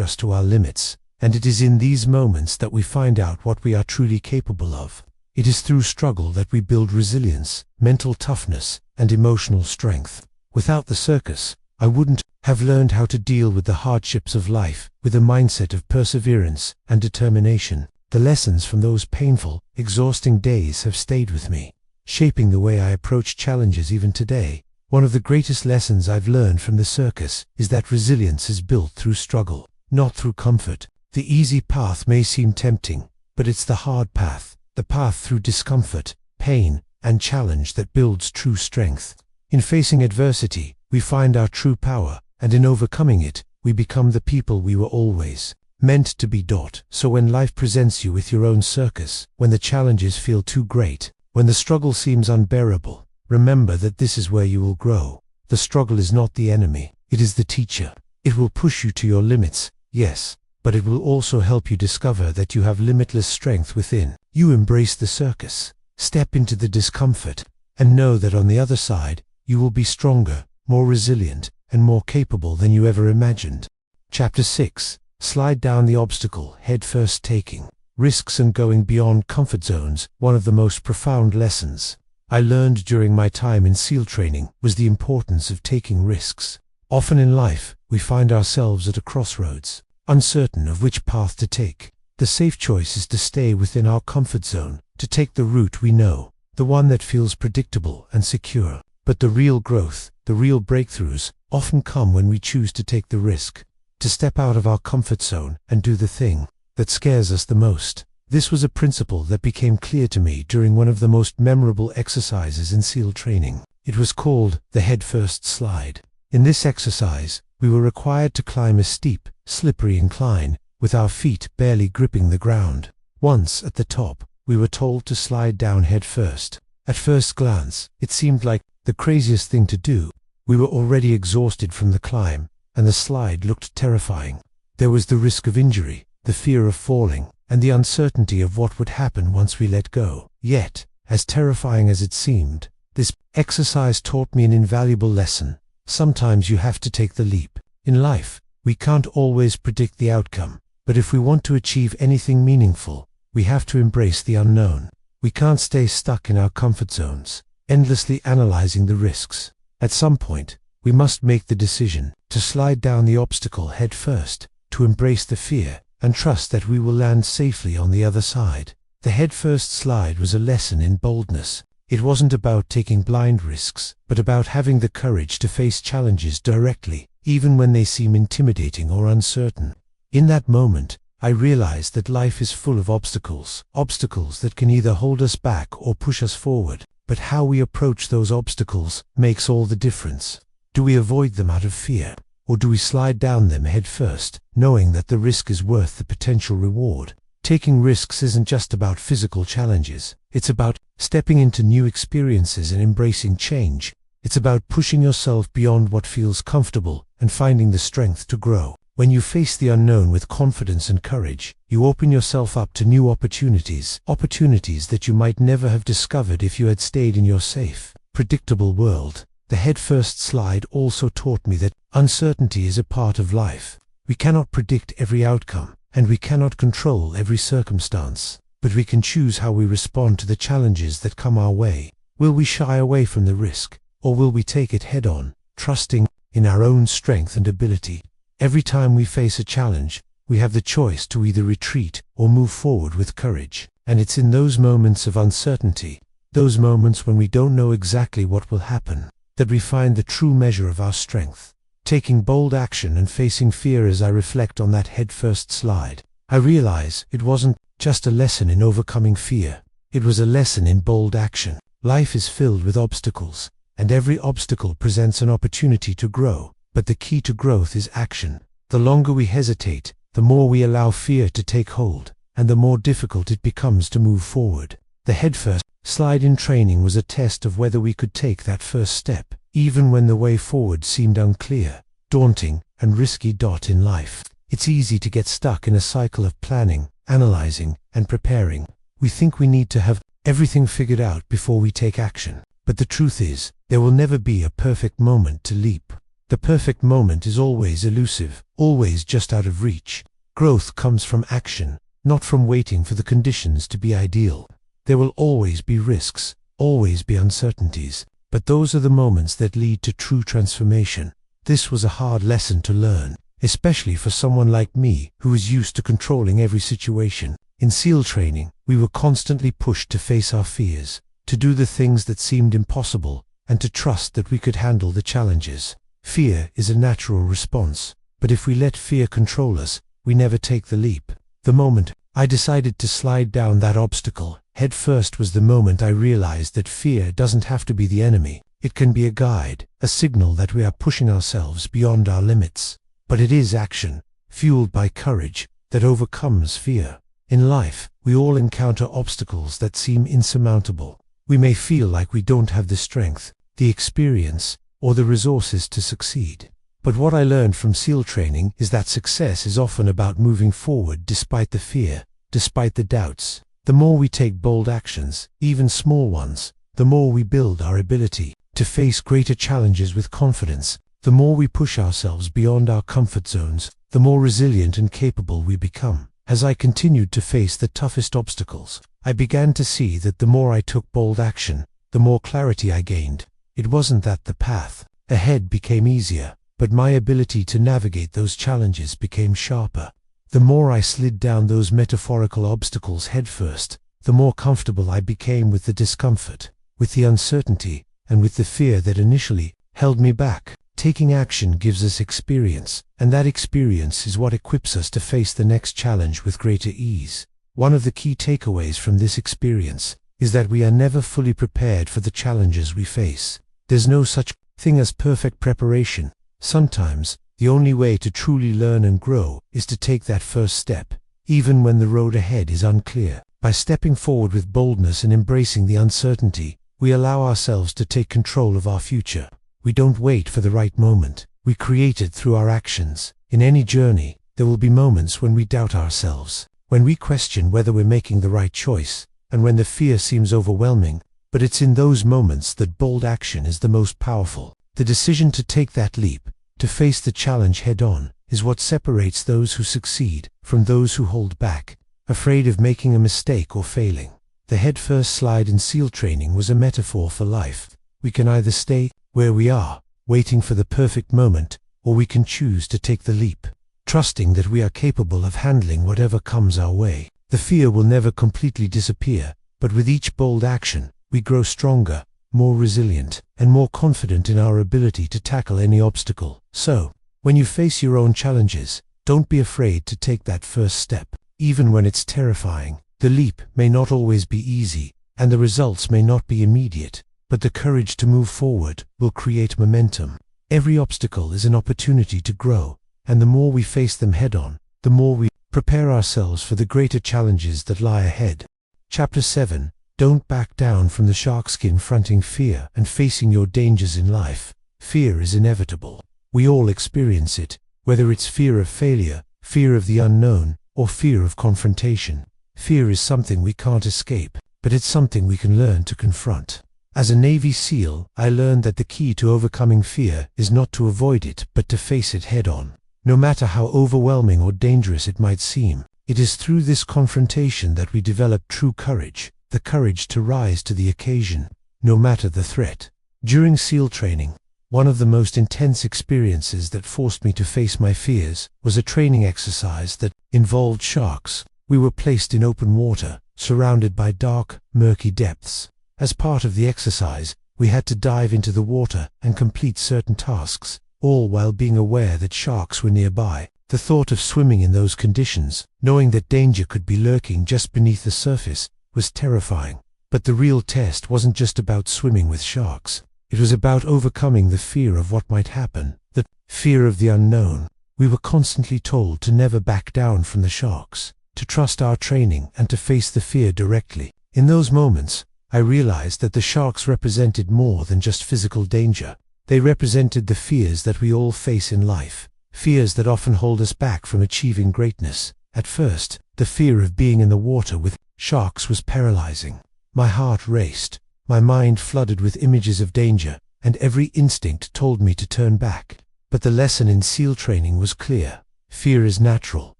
us to our limits, and it is in these moments that we find out what we are truly capable of. It is through struggle that we build resilience, mental toughness, and emotional strength. Without the circus, I wouldn't have learned how to deal with the hardships of life with a mindset of perseverance and determination. The lessons from those painful, exhausting days have stayed with me, shaping the way I approach challenges even today. One of the greatest lessons I've learned from the circus is that resilience is built through struggle, not through comfort. The easy path may seem tempting, but it's the hard path, the path through discomfort, pain, and challenge that builds true strength. In facing adversity, we find our true power, and in overcoming it, we become the people we were always meant to be. So when life presents you with your own circus, when the challenges feel too great, when the struggle seems unbearable, remember that this is where you will grow. The struggle is not the enemy, it is the teacher. It will push you to your limits, yes, but it will also help you discover that you have limitless strength within. You embrace the circus, step into the discomfort, and know that on the other side, you will be stronger, more resilient, and more capable than you ever imagined. Chapter 6. Slide down the obstacle, head first. Taking risks and going beyond comfort zones. One of the most profound lessons I learned during my time in SEAL training was the importance of taking risks. Often in life, we find ourselves at a crossroads, uncertain of which path to take. The safe choice is to stay within our comfort zone, to take the route we know, the one that feels predictable and secure. But the real growth, the real breakthroughs, often come when we choose to take the risk, to step out of our comfort zone and do the thing that scares us the most. This was a principle that became clear to me during one of the most memorable exercises in SEAL training. It was called the head first slide. In this exercise, we were required to climb a steep, slippery incline, with our feet barely gripping the ground. Once at the top, we were told to slide down head first. At first glance, it seemed like the craziest thing to do. We were already exhausted from the climb, and the slide looked terrifying. There was the risk of injury, the fear of falling, and the uncertainty of what would happen once we let go. Yet, as terrifying as it seemed, this exercise taught me an invaluable lesson. Sometimes you have to take the leap. In life, We can't always predict the outcome, but if we want to achieve anything meaningful, we have to embrace the unknown. We can't stay stuck in our comfort zones, endlessly analyzing the risks. At some point, we must make the decision to slide down the obstacle head first, to embrace the fear, and trust that we will land safely on the other side. The head-first slide was a lesson in boldness. It wasn't about taking blind risks, but about having the courage to face challenges directly, even when they seem intimidating or uncertain. In that moment, I realized that life is full of obstacles that can either hold us back or push us forward. But how we approach those obstacles makes all the difference. Do we avoid them out of fear, or do we slide down them head first, knowing that the risk is worth the potential reward? Taking risks isn't just about physical challenges. It's about stepping into new experiences and embracing change. It's about pushing yourself beyond what feels comfortable and finding the strength to grow. When you face the unknown with confidence and courage, you open yourself up to new opportunities that you might never have discovered if you had stayed in your safe, predictable world. The headfirst slide also taught me that uncertainty is a part of life. We cannot predict every outcome, and we cannot control every circumstance, but we can choose how we respond to the challenges that come our way. Will we shy away from the risk, or will we take it head on, trusting in our own strength and ability? Every time we face a challenge, we have the choice to either retreat or move forward with courage. And it's in those moments of uncertainty, those moments when we don't know exactly what will happen, that we find the true measure of our strength. Taking bold action and facing fear. As I reflect on that headfirst slide, I realize it wasn't just a lesson in overcoming fear. It was a lesson in bold action. Life is filled with obstacles, and every obstacle presents an opportunity to grow. But the key to growth is action. The longer we hesitate, the more we allow fear to take hold, and the more difficult it becomes to move forward. The headfirst slide in training was a test of whether we could take that first step, even when the way forward seemed unclear, daunting, and risky. In life, it's easy to get stuck in a cycle of planning, analyzing, and preparing. We think we need to have everything figured out before we take action. But the truth is, there will never be a perfect moment to leap. The perfect moment is always elusive, always just out of reach. Growth comes from action, not from waiting for the conditions to be ideal. There will always be risks, always be uncertainties, but those are the moments that lead to true transformation. This was a hard lesson to learn, especially for someone like me who was used to controlling every situation. In SEAL training, we were constantly pushed to face our fears, to do the things that seemed impossible, and to trust that we could handle the challenges. Fear is a natural response, but if we let fear control us, we never take the leap. The moment I decided to slide down that obstacle head first was the moment I realized that fear doesn't have to be the enemy. It can be a guide, a signal that we are pushing ourselves beyond our limits. But it is action, fueled by courage, that overcomes fear. In life, we all encounter obstacles that seem insurmountable. We may feel like we don't have the strength, the experience, or the resources to succeed. But what I learned from SEAL training is that success is often about moving forward despite the fear, despite the doubts. The more we take bold actions, even small ones, the more we build our ability to face greater challenges with confidence. The more we push ourselves beyond our comfort zones, the more resilient and capable we become. As I continued to face the toughest obstacles, I began to see that the more I took bold action, the more clarity I gained. It wasn't that the path ahead became easier, but my ability to navigate those challenges became sharper. The more I slid down those metaphorical obstacles headfirst, the more comfortable I became with the discomfort, with the uncertainty, and with the fear that initially held me back. Taking action gives us experience, and that experience is what equips us to face the next challenge with greater ease. One of the key takeaways from this experience is that we are never fully prepared for the challenges we face. There's no such thing as perfect preparation. Sometimes, the only way to truly learn and grow is to take that first step, even when the road ahead is unclear. By stepping forward with boldness and embracing the uncertainty, we allow ourselves to take control of our future. We don't wait for the right moment. We create it through our actions. In any journey, there will be moments when we doubt ourselves, when we question whether we're making the right choice, and when the fear seems overwhelming. But it's in those moments that bold action is the most powerful. The decision to take that leap, to face the challenge head on, is what separates those who succeed from those who hold back, afraid of making a mistake or failing. The head-first slide in SEAL training was a metaphor for life. We can either stay where we are, waiting for the perfect moment, or we can choose to take the leap, trusting that we are capable of handling whatever comes our way. The fear will never completely disappear, but with each bold action, we grow stronger, more resilient, and more confident in our ability to tackle any obstacle. So, when you face your own challenges, don't be afraid to take that first step. Even when it's terrifying, the leap may not always be easy, and the results may not be immediate, but the courage to move forward will create momentum. Every obstacle is an opportunity to grow, and the more we face them head-on, the more we prepare ourselves for the greater challenges that lie ahead. Chapter 7. Don't back down from the shark's confronting fear and facing your dangers in life. Fear is inevitable. We all experience it, whether it's fear of failure, fear of the unknown, or fear of confrontation. Fear is something we can't escape, but it's something we can learn to confront. As a Navy SEAL, I learned that the key to overcoming fear is not to avoid it, but to face it head-on. No matter how overwhelming or dangerous it might seem, it is through this confrontation that we develop true courage, the courage to rise to the occasion, no matter the threat. During SEAL training, one of the most intense experiences that forced me to face my fears was a training exercise that involved sharks. We were placed in open water, surrounded by dark, murky depths. As part of the exercise, we had to dive into the water and complete certain tasks, all while being aware that sharks were nearby. The thought of swimming in those conditions, knowing that danger could be lurking just beneath the surface, was terrifying. But the real test wasn't just about swimming with sharks. It was about overcoming the fear of what might happen, the fear of the unknown. We were constantly told to never back down from the sharks, to trust our training and to face the fear directly. In those moments, I realized that the sharks represented more than just physical danger. They represented the fears that we all face in life, fears that often hold us back from achieving greatness. At first, the fear of being in the water with sharks was paralyzing. My heart raced, my mind flooded with images of danger, and every instinct told me to turn back. But the lesson in SEAL training was clear. Fear is natural,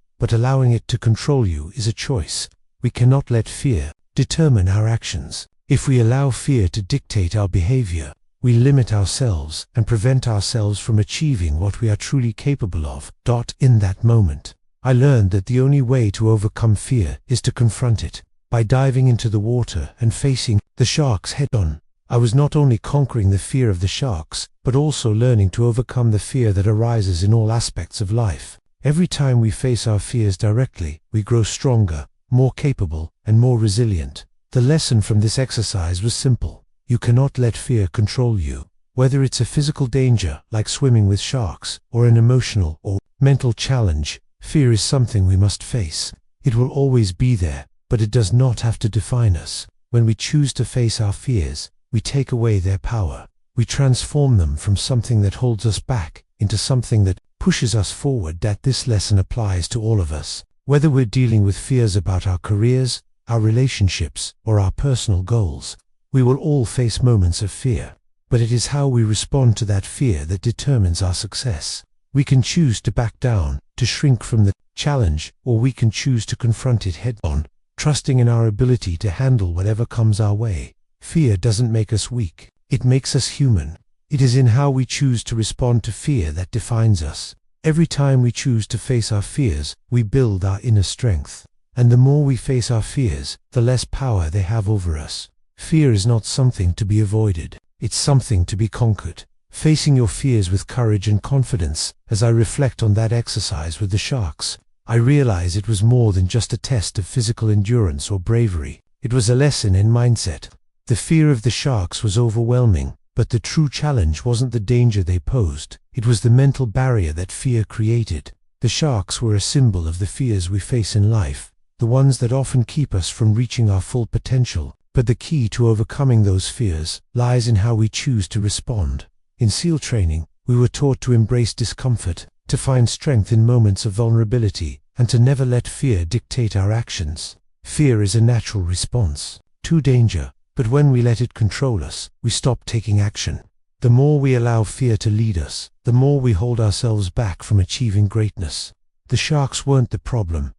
but allowing it to control you is a choice. We cannot let fear determine our actions. If we allow fear to dictate our behavior, we limit ourselves and prevent ourselves from achieving what we are truly capable of. In that moment, I learned that the only way to overcome fear is to confront it. By diving into the water and facing the sharks head-on, I was not only conquering the fear of the sharks, but also learning to overcome the fear that arises in all aspects of life. Every time we face our fears directly, we grow stronger, more capable, and more resilient. The lesson from this exercise was simple. You cannot let fear control you. Whether it's a physical danger, like swimming with sharks, or an emotional or mental challenge, fear is something we must face. It will always be there, but it does not have to define us. When we choose to face our fears, we take away their power. We transform them from something that holds us back into something that pushes us forward. This lesson applies to all of us. Whether we're dealing with fears about our careers, our relationships, or our personal goals, we will all face moments of fear. But it is how we respond to that fear that determines our success. We can choose to back down, to shrink from the challenge, or we can choose to confront it head-on, trusting in our ability to handle whatever comes our way. Fear doesn't make us weak. It makes us human. It is in how we choose to respond to fear that defines us. Every time we choose to face our fears, we build our inner strength. And the more we face our fears, the less power they have over us. Fear is not something to be avoided. It's something to be conquered. Facing your fears with courage and confidence. As I reflect on that exercise with the sharks, I realize it was more than just a test of physical endurance or bravery. It was a lesson in mindset. The fear of the sharks was overwhelming, but the true challenge wasn't the danger they posed. It was the mental barrier that fear created. The sharks were a symbol of the fears we face in life, the ones that often keep us from reaching our full potential. But the key to overcoming those fears lies in how we choose to respond. In SEAL training, we were taught to embrace discomfort, to find strength in moments of vulnerability, and to never let fear dictate our actions. Fear is a natural response to danger, but when we let it control us, we stop taking action. The more we allow fear to lead us, the more we hold ourselves back from achieving greatness. The sharks weren't the problem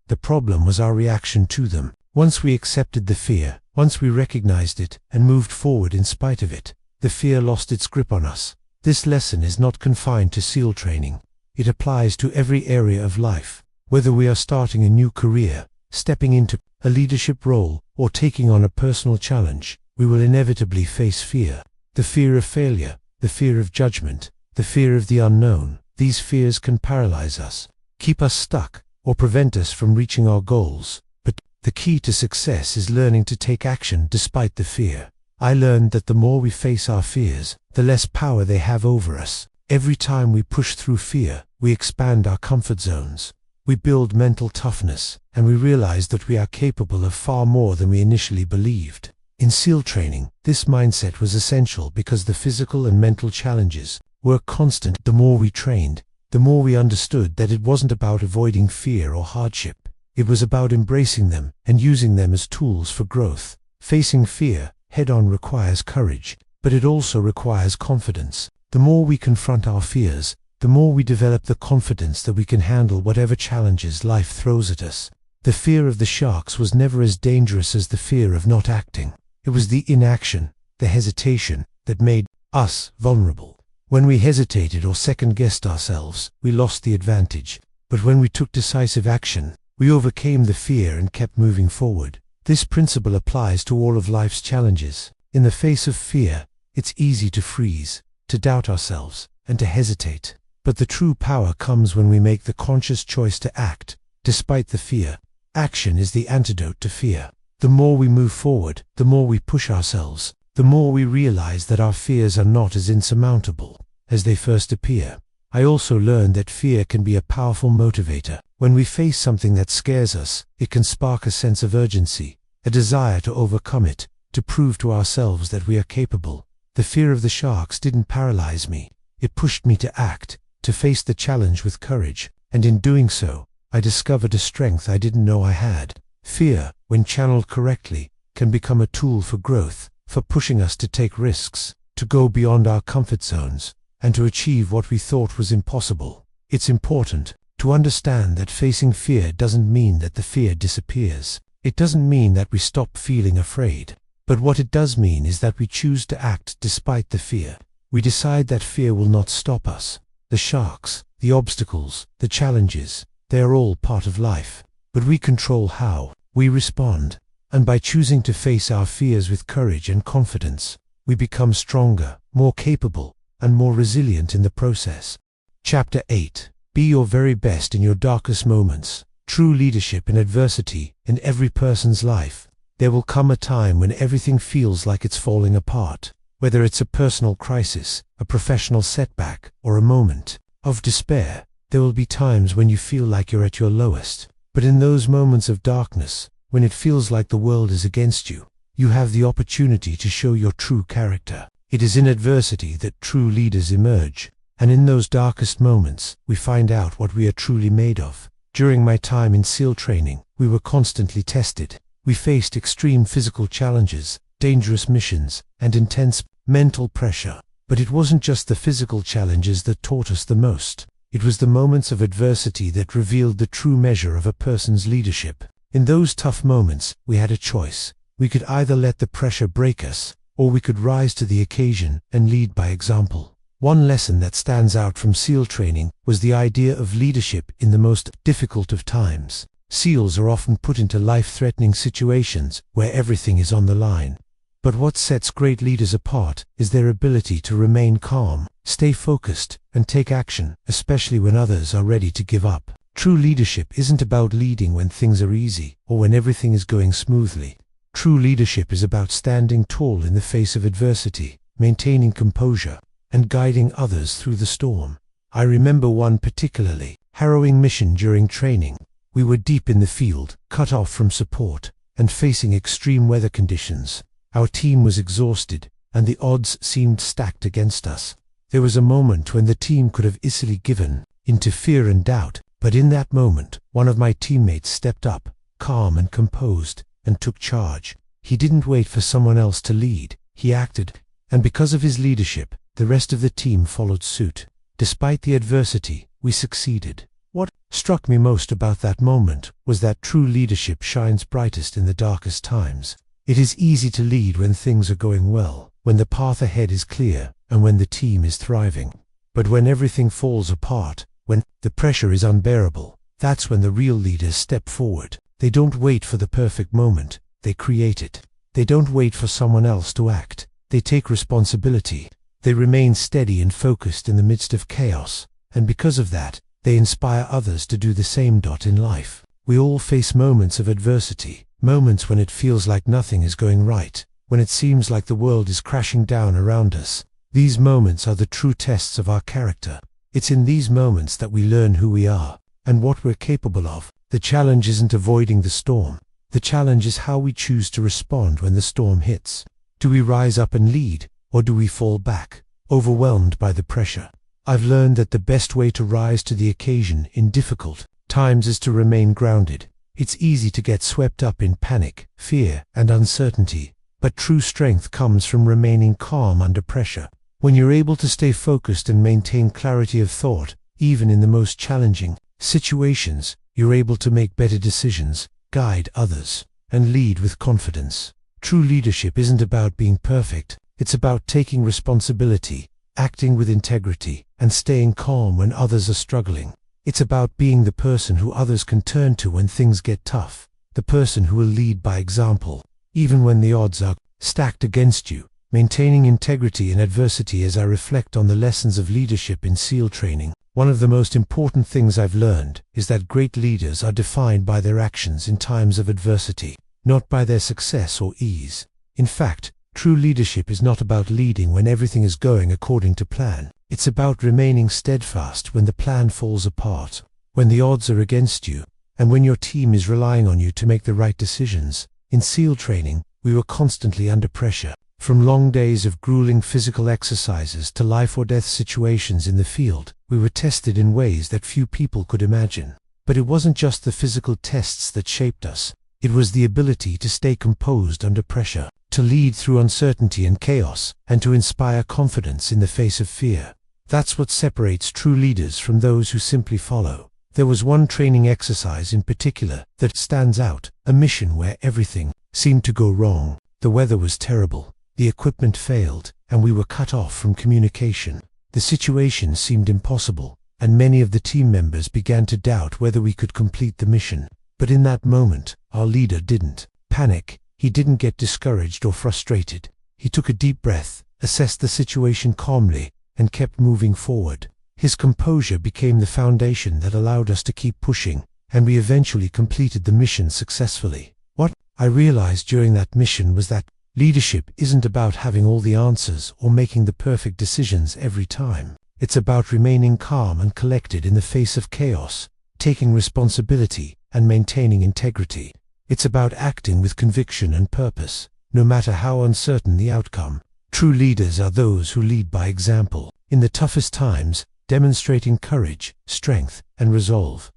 was our reaction to them. Once we accepted the fear, once we recognized it and moved forward in spite of it, the fear lost its grip on us. This lesson is not confined to SEAL training. It applies to every area of life. Whether we are starting a new career, stepping into a leadership role, or taking on a personal challenge, we will inevitably face fear. The fear of failure, the fear of judgment, the fear of the unknown. These fears can paralyze us, keep us stuck, or prevent us from reaching our goals. But the key to success is learning to take action despite the fear. I learned that the more we face our fears, the less power they have over us. Every time we push through fear, we expand our comfort zones. We build mental toughness, and we realize that we are capable of far more than we initially believed. In SEAL training, this mindset was essential because the physical and mental challenges were constant. The more we trained, the more we understood that it wasn't about avoiding fear or hardship. It was about embracing them and using them as tools for growth. Facing fear head-on requires courage, but it also requires confidence. The more we confront our fears, the more we develop the confidence that we can handle whatever challenges life throws at us. The fear of the sharks was never as dangerous as the fear of not acting. It was the inaction, the hesitation, that made us vulnerable. When we hesitated or second-guessed ourselves, we lost the advantage. But when we took decisive action, we overcame the fear and kept moving forward. This principle applies to all of life's challenges. In the face of fear, it's easy to freeze, to doubt ourselves, and to hesitate. But the true power comes when we make the conscious choice to act, despite the fear. Action is the antidote to fear. The more we move forward, the more we push ourselves, the more we realize that our fears are not as insurmountable as they first appear. I also learned that fear can be a powerful motivator. When we face something that scares us, it can spark a sense of urgency, a desire to overcome it, to prove to ourselves that we are capable. The fear of the sharks didn't paralyze me. It pushed me to act, to face the challenge with courage, and in doing so, I discovered a strength I didn't know I had. Fear, when channeled correctly, can become a tool for growth, for pushing us to take risks, to go beyond our comfort zones, and to achieve what we thought was impossible. It's important to understand that facing fear doesn't mean that the fear disappears. It doesn't mean that we stop feeling afraid. But what it does mean is that we choose to act despite the fear. We decide that fear will not stop us. The sharks, the obstacles, the challenges, they are all part of life. But we control how we respond. And by choosing to face our fears with courage and confidence, we become stronger, more capable, and more resilient in the process. Chapter 8. Be your very best in your darkest moments. True leadership in adversity. In every person's life, there will come a time when everything feels like it's falling apart. Whether it's a personal crisis, a professional setback, or a moment of despair, there will be times when you feel like you're at your lowest. But in those moments of darkness, when it feels like the world is against you, you have the opportunity to show your true character. It is in adversity that true leaders emerge, and in those darkest moments, we find out what we are truly made of. During my time in SEAL training, we were constantly tested. We faced extreme physical challenges, dangerous missions, and intense mental pressure. But it wasn't just the physical challenges that taught us the most. It was the moments of adversity that revealed the true measure of a person's leadership. In those tough moments, we had a choice. We could either let the pressure break us, or we could rise to the occasion and lead by example. One lesson that stands out from SEAL training was the idea of leadership in the most difficult of times. SEALs are often put into life-threatening situations where everything is on the line. But what sets great leaders apart is their ability to remain calm, stay focused, and take action, especially when others are ready to give up. True leadership isn't about leading when things are easy or when everything is going smoothly. True leadership is about standing tall in the face of adversity, maintaining composure, and guiding others through the storm. I remember one particularly harrowing mission during training. We were deep in the field, cut off from support, and facing extreme weather conditions. Our team was exhausted, and the odds seemed stacked against us. There was a moment when the team could have easily given into fear and doubt, but in that moment, one of my teammates stepped up, calm and composed, and took charge. He didn't wait for someone else to lead. He acted, and because of his leadership, the rest of the team followed suit. Despite the adversity, we succeeded. What struck me most about that moment was that true leadership shines brightest in the darkest times. It is easy to lead when things are going well, when the path ahead is clear, and when the team is thriving. But when everything falls apart, when the pressure is unbearable, that's when the real leaders step forward. They don't wait for the perfect moment, they create it. They don't wait for someone else to act, they take responsibility. They remain steady and focused in the midst of chaos, and because of that, they inspire others to do the same. In life, we all face moments of adversity, moments when it feels like nothing is going right, when it seems like the world is crashing down around us. These moments are the true tests of our character. It's in these moments that we learn who we are and what we're capable of. The challenge isn't avoiding the storm. The challenge is how we choose to respond when the storm hits. Do we rise up and lead, or do we fall back, overwhelmed by the pressure? I've learned that the best way to rise to the occasion in difficult times is to remain grounded. It's easy to get swept up in panic, fear, and uncertainty, but true strength comes from remaining calm under pressure. When you're able to stay focused and maintain clarity of thought, even in the most challenging situations, you're able to make better decisions, guide others, and lead with confidence. True leadership isn't about being perfect, it's about taking responsibility, acting with integrity, and staying calm when others are struggling. It's about being the person who others can turn to when things get tough, the person who will lead by example, even when the odds are stacked against you. Maintaining integrity in adversity. As I reflect on the lessons of leadership in SEAL training, one of the most important things I've learned is that great leaders are defined by their actions in times of adversity, not by their success or ease. In fact, true leadership is not about leading when everything is going according to plan. It's about remaining steadfast when the plan falls apart, when the odds are against you, and when your team is relying on you to make the right decisions. In SEAL training, we were constantly under pressure. From long days of grueling physical exercises to life-or-death situations in the field, we were tested in ways that few people could imagine. But it wasn't just the physical tests that shaped us. It was the ability to stay composed under pressure, to lead through uncertainty and chaos, and to inspire confidence in the face of fear. That's what separates true leaders from those who simply follow. There was one training exercise in particular that stands out, a mission where everything seemed to go wrong. The weather was terrible. The equipment failed, and we were cut off from communication. The situation seemed impossible, and many of the team members began to doubt whether we could complete the mission. But in that moment, our leader didn't panic. He didn't get discouraged or frustrated. He took a deep breath, assessed the situation calmly, and kept moving forward. His composure became the foundation that allowed us to keep pushing, and we eventually completed the mission successfully. What I realized during that mission was that leadership isn't about having all the answers or making the perfect decisions every time. It's about remaining calm and collected in the face of chaos, taking responsibility, and maintaining integrity. It's about acting with conviction and purpose, no matter how uncertain the outcome. True leaders are those who lead by example, in the toughest times, demonstrating courage, strength, and resolve.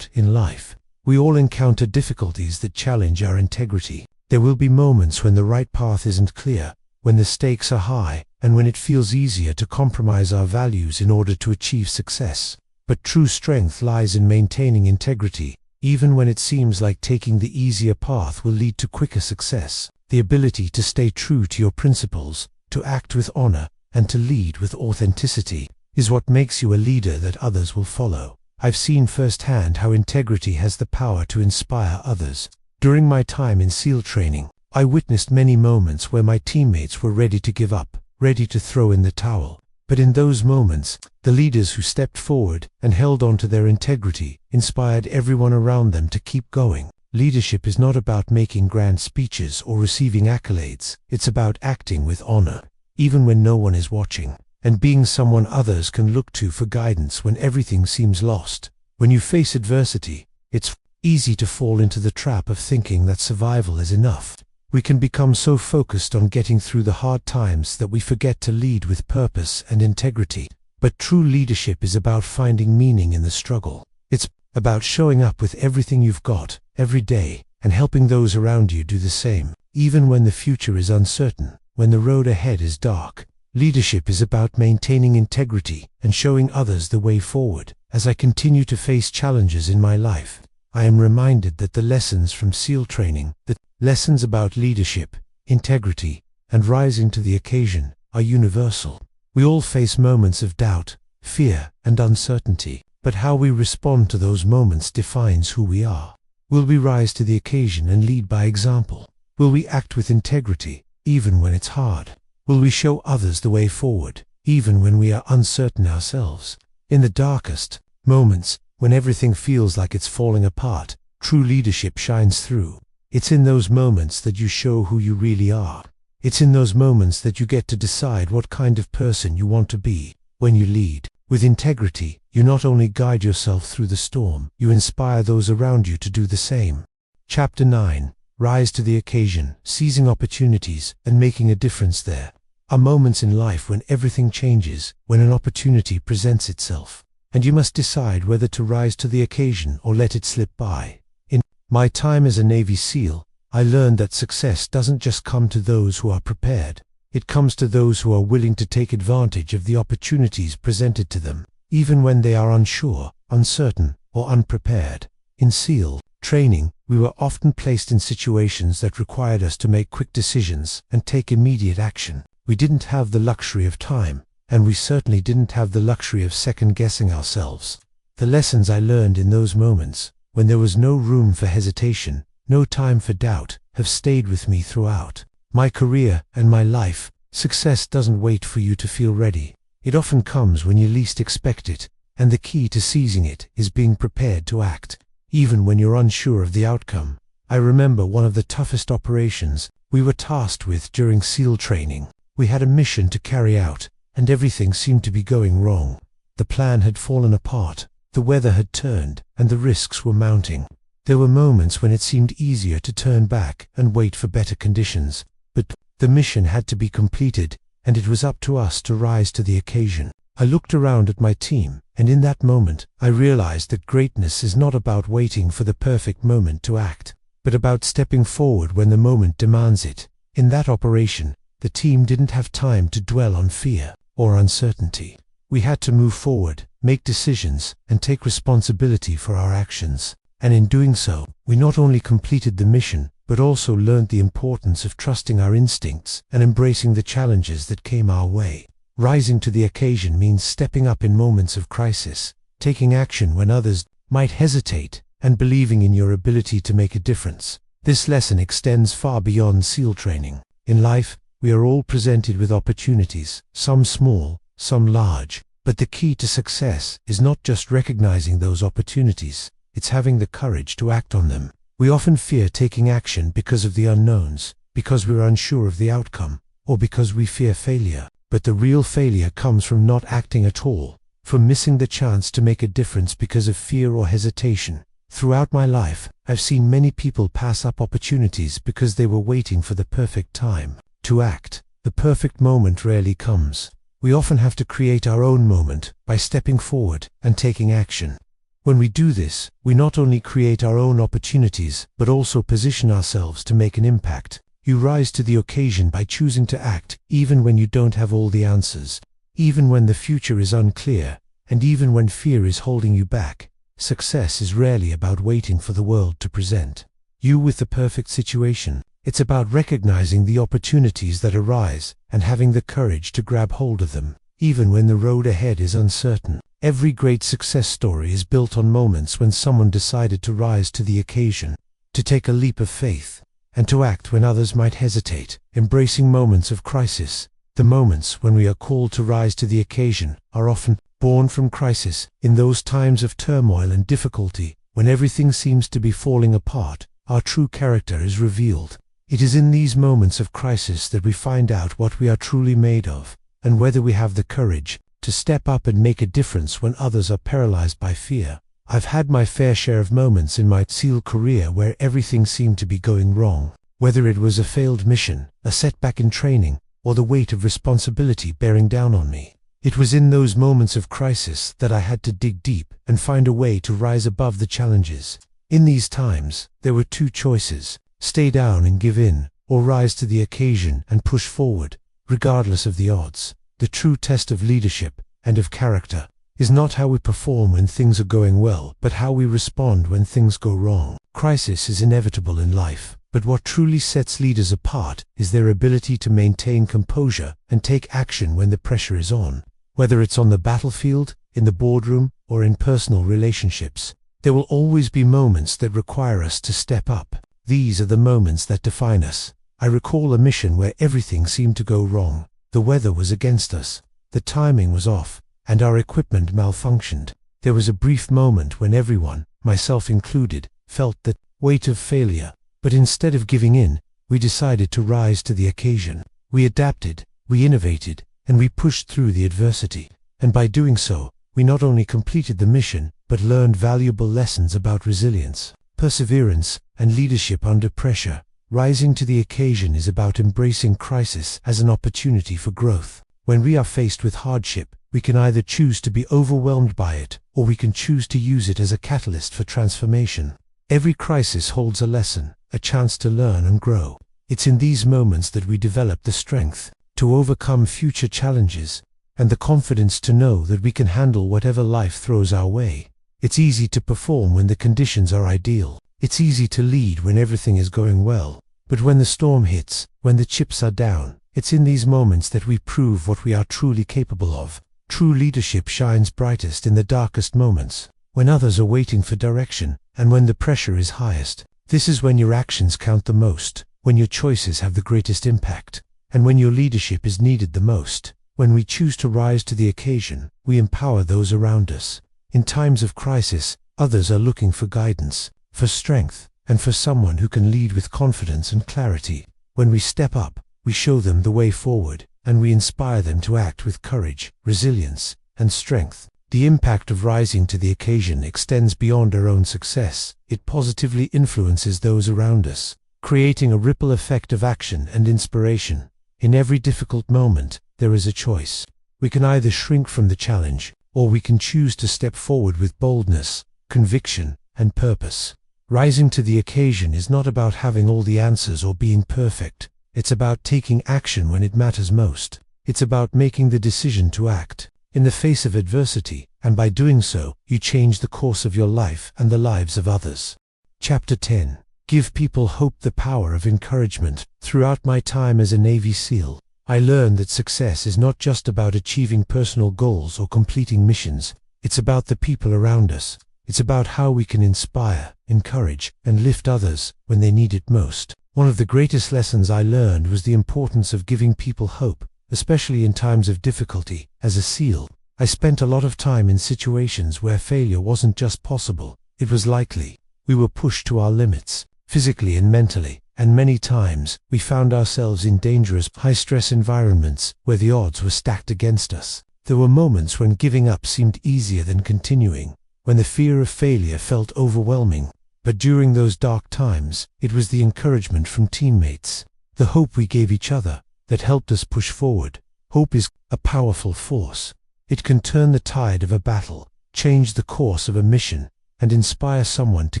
In life, we all encounter difficulties that challenge our integrity. There will be moments when the right path isn't clear, when the stakes are high, and when it feels easier to compromise our values in order to achieve success. But true strength lies in maintaining integrity, even when it seems like taking the easier path will lead to quicker success. The ability to stay true to your principles, to act with honor, and to lead with authenticity is what makes you a leader that others will follow. I've seen firsthand how integrity has the power to inspire others. During my time in SEAL training, I witnessed many moments where my teammates were ready to give up, ready to throw in the towel. But in those moments, the leaders who stepped forward and held on to their integrity inspired everyone around them to keep going. Leadership is not about making grand speeches or receiving accolades. It's about acting with honor, even when no one is watching, and being someone others can look to for guidance when everything seems lost. When you face adversity, it's easy to fall into the trap of thinking that survival is enough. We can become so focused on getting through the hard times that we forget to lead with purpose and integrity. But true leadership is about finding meaning in the struggle. It's about showing up with everything you've got, every day, and helping those around you do the same. Even when the future is uncertain, when the road ahead is dark, Leadership is about maintaining integrity and showing others the way forward. As I continue to face challenges in my life, I am reminded that the lessons from SEAL training, the lessons about leadership, integrity, and rising to the occasion, are universal. We all face moments of doubt, fear, and uncertainty, but how we respond to those moments defines who we are. Will we rise to the occasion and lead by example? Will we act with integrity, even when it's hard? Will we show others the way forward, even when we are uncertain ourselves? In the darkest moments, when everything feels like it's falling apart, true leadership shines through. It's in those moments that you show who you really are. It's in those moments that you get to decide what kind of person you want to be. When you lead with integrity, you not only guide yourself through the storm, you inspire those around you to do the same. Chapter 9. Rise to the occasion, seizing opportunities and making a difference. There are moments in life when everything changes, when an opportunity presents itself, and you must decide whether to rise to the occasion or let it slip by. In my time as a Navy SEAL, I learned that success doesn't just come to those who are prepared. It comes to those who are willing to take advantage of the opportunities presented to them, even when they are unsure, uncertain, or unprepared. In SEAL training, we were often placed in situations that required us to make quick decisions and take immediate action. We didn't have the luxury of time, and we certainly didn't have the luxury of second-guessing ourselves. The lessons I learned in those moments, when there was no room for hesitation, no time for doubt, have stayed with me throughout my career and my life. Success doesn't wait for you to feel ready. It often comes when you least expect it, and the key to seizing it is being prepared to act, even when you're unsure of the outcome. I remember one of the toughest operations we were tasked with during SEAL training. We had a mission to carry out, and everything seemed to be going wrong. The plan had fallen apart, the weather had turned, and the risks were mounting. There were moments when it seemed easier to turn back and wait for better conditions, but the mission had to be completed, and it was up to us to rise to the occasion. I looked around at my team, and in that moment, I realized that greatness is not about waiting for the perfect moment to act, but about stepping forward when the moment demands it. In that operation, the team didn't have time to dwell on fear or uncertainty. We had to move forward, make decisions, and take responsibility for our actions. And in doing so, we not only completed the mission, but also learned the importance of trusting our instincts and embracing the challenges that came our way. Rising to the occasion means stepping up in moments of crisis, taking action when others might hesitate, and believing in your ability to make a difference. This lesson extends far beyond SEAL training. In life, we are all presented with opportunities, some small, some large, but the key to success is not just recognizing those opportunities, it's having the courage to act on them. We often fear taking action because of the unknowns, because we're unsure of the outcome, or because we fear failure. But the real failure comes from not acting at all, from missing the chance to make a difference because of fear or hesitation. Throughout my life, I've seen many people pass up opportunities because they were waiting for the perfect time to act. The perfect moment rarely comes. We often have to create our own moment by stepping forward and taking action. When we do this, we not only create our own opportunities, but also position ourselves to make an impact. You rise to the occasion by choosing to act, even when you don't have all the answers, even when the future is unclear, and even when fear is holding you back. Success is rarely about waiting for the world to present you with the perfect situation. It's about recognizing the opportunities that arise and having the courage to grab hold of them, even when the road ahead is uncertain. Every great success story is built on moments when someone decided to rise to the occasion, to take a leap of faith, and to act when others might hesitate. Embracing moments of crisis, the moments when we are called to rise to the occasion, are often born from crisis. In those times of turmoil and difficulty, when everything seems to be falling apart, our true character is revealed. It is in these moments of crisis that we find out what we are truly made of, and whether we have the courage to step up and make a difference when others are paralyzed by fear. I've had my fair share of moments in my SEAL career where everything seemed to be going wrong, whether it was a failed mission, a setback in training, or the weight of responsibility bearing down on me. It was in those moments of crisis that I had to dig deep and find a way to rise above the challenges. In these times, there were two choices: stay down and give in, or rise to the occasion and push forward, regardless of the odds. The true test of leadership and of character is not how we perform when things are going well, but how we respond when things go wrong. Crisis is inevitable in life, but what truly sets leaders apart is their ability to maintain composure and take action when the pressure is on. Whether it's on the battlefield, in the boardroom, or in personal relationships, there will always be moments that require us to step up. These are the moments that define us. I recall a mission where everything seemed to go wrong. The weather was against us, the timing was off, and our equipment malfunctioned. There was a brief moment when everyone, myself included, felt the weight of failure. But instead of giving in, we decided to rise to the occasion. We adapted, we innovated, and we pushed through the adversity. And by doing so, we not only completed the mission, but learned valuable lessons about resilience, perseverance, and leadership under pressure. Rising to the occasion is about embracing crisis as an opportunity for growth. When we are faced with hardship, we can either choose to be overwhelmed by it, or we can choose to use it as a catalyst for transformation. Every crisis holds a lesson, a chance to learn and grow. It's in these moments that we develop the strength to overcome future challenges and the confidence to know that we can handle whatever life throws our way. It's easy to perform when the conditions are ideal. It's easy to lead when everything is going well. But when the storm hits, when the chips are down, it's in these moments that we prove what we are truly capable of. True leadership shines brightest in the darkest moments, when others are waiting for direction, and when the pressure is highest. This is when your actions count the most, when your choices have the greatest impact, and when your leadership is needed the most. When we choose to rise to the occasion, we empower those around us. In times of crisis, others are looking for guidance, for strength, and for someone who can lead with confidence and clarity. When we step up, we show them the way forward, and we inspire them to act with courage, resilience, and strength. The impact of rising to the occasion extends beyond our own success. It positively influences those around us, creating a ripple effect of action and inspiration. In every difficult moment, there is a choice. We can either shrink from the challenge, or we can choose to step forward with boldness, conviction, and purpose. Rising to the occasion is not about having all the answers or being perfect. It's about taking action when it matters most. It's about making the decision to act in the face of adversity, and by doing so, you change the course of your life and the lives of others. Chapter 10. Give people hope. The power of encouragement. Throughout my time as a Navy SEAL, I learned that success is not just about achieving personal goals or completing missions. It's about the people around us. It's about how we can inspire, encourage, and lift others when they need it most. One of the greatest lessons I learned was the importance of giving people hope, especially in times of difficulty. As a SEAL, I spent a lot of time in situations where failure wasn't just possible, it was likely. We were pushed to our limits, physically and mentally, and many times we found ourselves in dangerous, high-stress environments where the odds were stacked against us. There were moments when giving up seemed easier than continuing, when the fear of failure felt overwhelming. But during those dark times, it was the encouragement from teammates, the hope we gave each other, that helped us push forward. Hope is a powerful force. It can turn the tide of a battle, change the course of a mission, and inspire someone to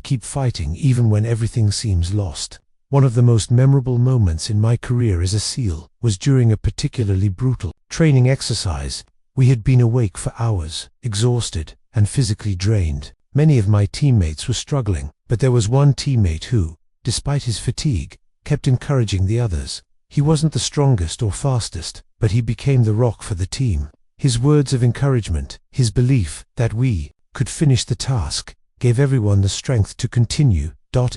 keep fighting even when everything seems lost. One of the most memorable moments in my career as a SEAL was during a particularly brutal training exercise. We had been awake for hours, exhausted, and physically drained. Many of my teammates were struggling, but there was one teammate who, despite his fatigue, kept encouraging the others. He wasn't the strongest or fastest, but he became the rock for the team. His words of encouragement, his belief that we could finish the task, gave everyone the strength to continue.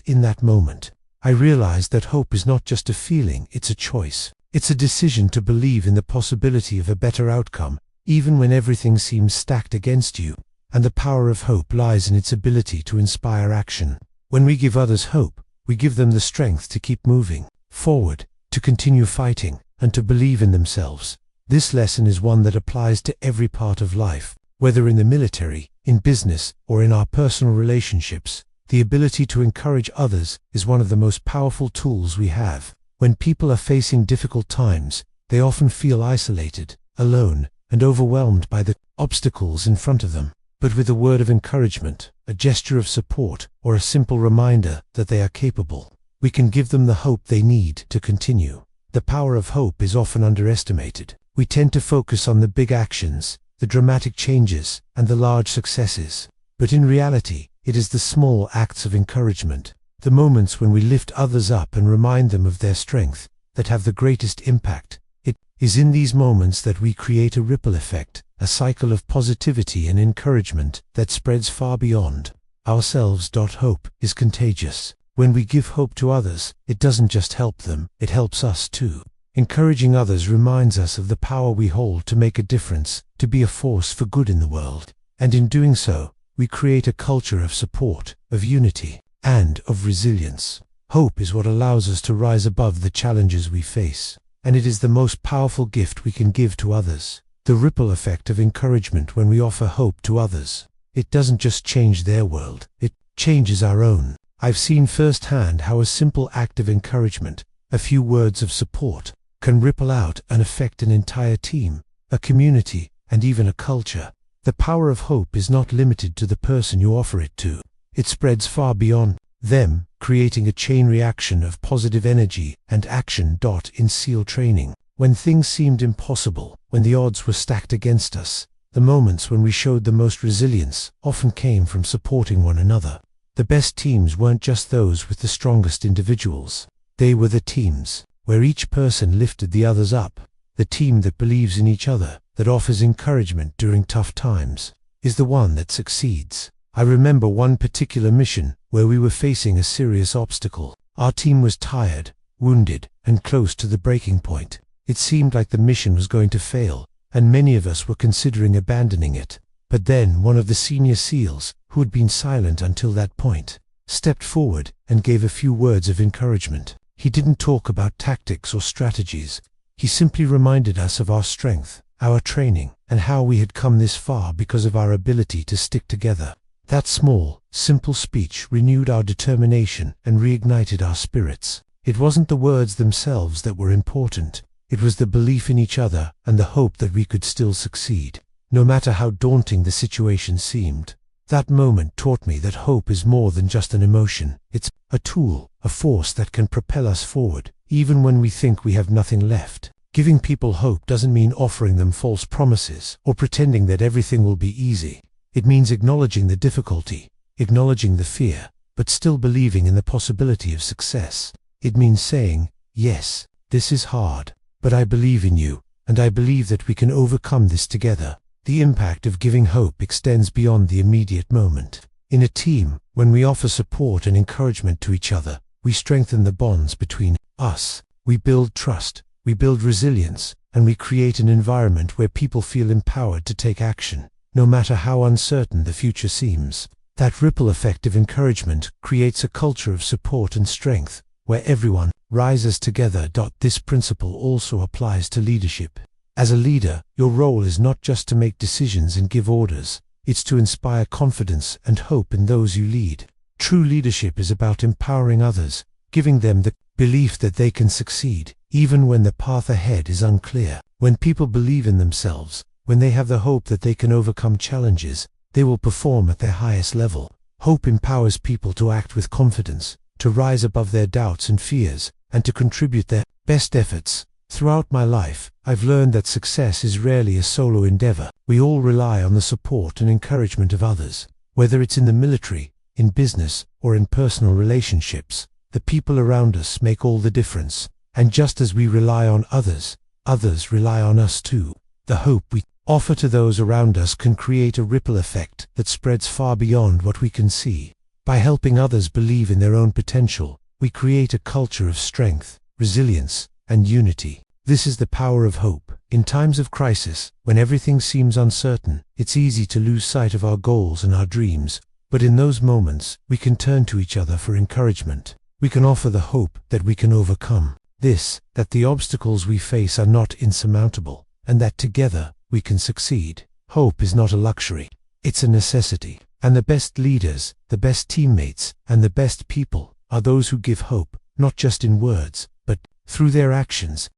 In that moment, I realized that hope is not just a feeling, it's a choice. It's a decision to believe in the possibility of a better outcome, even when everything seems stacked against you. And the power of hope lies in its ability to inspire action. When we give others hope, we give them the strength to keep moving forward, to continue fighting, and to believe in themselves. This lesson is one that applies to every part of life, whether in the military, in business, or in our personal relationships. The ability to encourage others is one of the most powerful tools we have. When people are facing difficult times, they often feel isolated, alone, and overwhelmed by the obstacles in front of them. But with a word of encouragement, a gesture of support, or a simple reminder that they are capable, we can give them the hope they need to continue. The power of hope is often underestimated. We tend to focus on the big actions, the dramatic changes, and the large successes. But in reality, it is the small acts of encouragement, the moments when we lift others up and remind them of their strength, that have the greatest impact. It is in these moments that we create a ripple effect, a cycle of positivity and encouragement that spreads far beyond ourselves. Hope is contagious. When we give hope to others, it doesn't just help them, it helps us too. Encouraging others reminds us of the power we hold to make a difference, to be a force for good in the world. And in doing so, we create a culture of support, of unity, and of resilience. Hope is what allows us to rise above the challenges we face, and it is the most powerful gift we can give to others. The ripple effect of encouragement when we offer hope to others. It doesn't just change their world, it changes our own. I've seen firsthand how a simple act of encouragement, a few words of support, can ripple out and affect an entire team, a community, and even a culture. The power of hope is not limited to the person you offer it to. It spreads far beyond them, creating a chain reaction of positive energy and action. In SEAL training, when things seemed impossible, when the odds were stacked against us, the moments when we showed the most resilience often came from supporting one another. The best teams weren't just those with the strongest individuals. They were the teams where each person lifted the others up. The team that believes in each other, that offers encouragement during tough times, is the one that succeeds. I remember one particular mission where we were facing a serious obstacle. Our team was tired, wounded, and close to the breaking point. It seemed like the mission was going to fail, and many of us were considering abandoning it. But then one of the senior SEALs, who had been silent until that point, stepped forward and gave a few words of encouragement. He didn't talk about tactics or strategies. He simply reminded us of our strength, our training, and how we had come this far because of our ability to stick together. That small, simple speech renewed our determination and reignited our spirits. It wasn't the words themselves that were important. It was the belief in each other and the hope that we could still succeed, no matter how daunting the situation seemed. That moment taught me that hope is more than just an emotion. It's a tool, a force that can propel us forward, even when we think we have nothing left. Giving people hope doesn't mean offering them false promises or pretending that everything will be easy. It means acknowledging the difficulty, acknowledging the fear, but still believing in the possibility of success. It means saying, yes, this is hard, but I believe in you, and I believe that we can overcome this together. The impact of giving hope extends beyond the immediate moment. In a team, when we offer support and encouragement to each other, we strengthen the bonds between us. We build trust, we build resilience, and we create an environment where people feel empowered to take action, no matter how uncertain the future seems. That ripple effect of encouragement creates a culture of support and strength, where everyone rises together. This principle also applies to leadership. As a leader, your role is not just to make decisions and give orders, it's to inspire confidence and hope in those you lead. True leadership is about empowering others, giving them the belief that they can succeed, even when the path ahead is unclear. When people believe in themselves, when they have the hope that they can overcome challenges, they will perform at their highest level. Hope empowers people to act with confidence, to rise above their doubts and fears, and to contribute their best efforts. Throughout my life, I've learned that success is rarely a solo endeavor. We all rely on the support and encouragement of others. Whether it's in the military, in business, or in personal relationships, the people around us make all the difference. And just as we rely on others, others rely on us too. The hope we offer to those around us can create a ripple effect that spreads far beyond what we can see. By helping others believe in their own potential, we create a culture of strength, resilience, and unity. This is the power of hope. In times of crisis, when everything seems uncertain, it's easy to lose sight of our goals and our dreams. But in those moments, we can turn to each other for encouragement. We can offer the hope that we can overcome that the obstacles we face are not insurmountable, and that together we can succeed. Hope is not a luxury, it's a necessity. And the best leaders, the best teammates, and the best people are those who give hope, not just in words, but through their actions,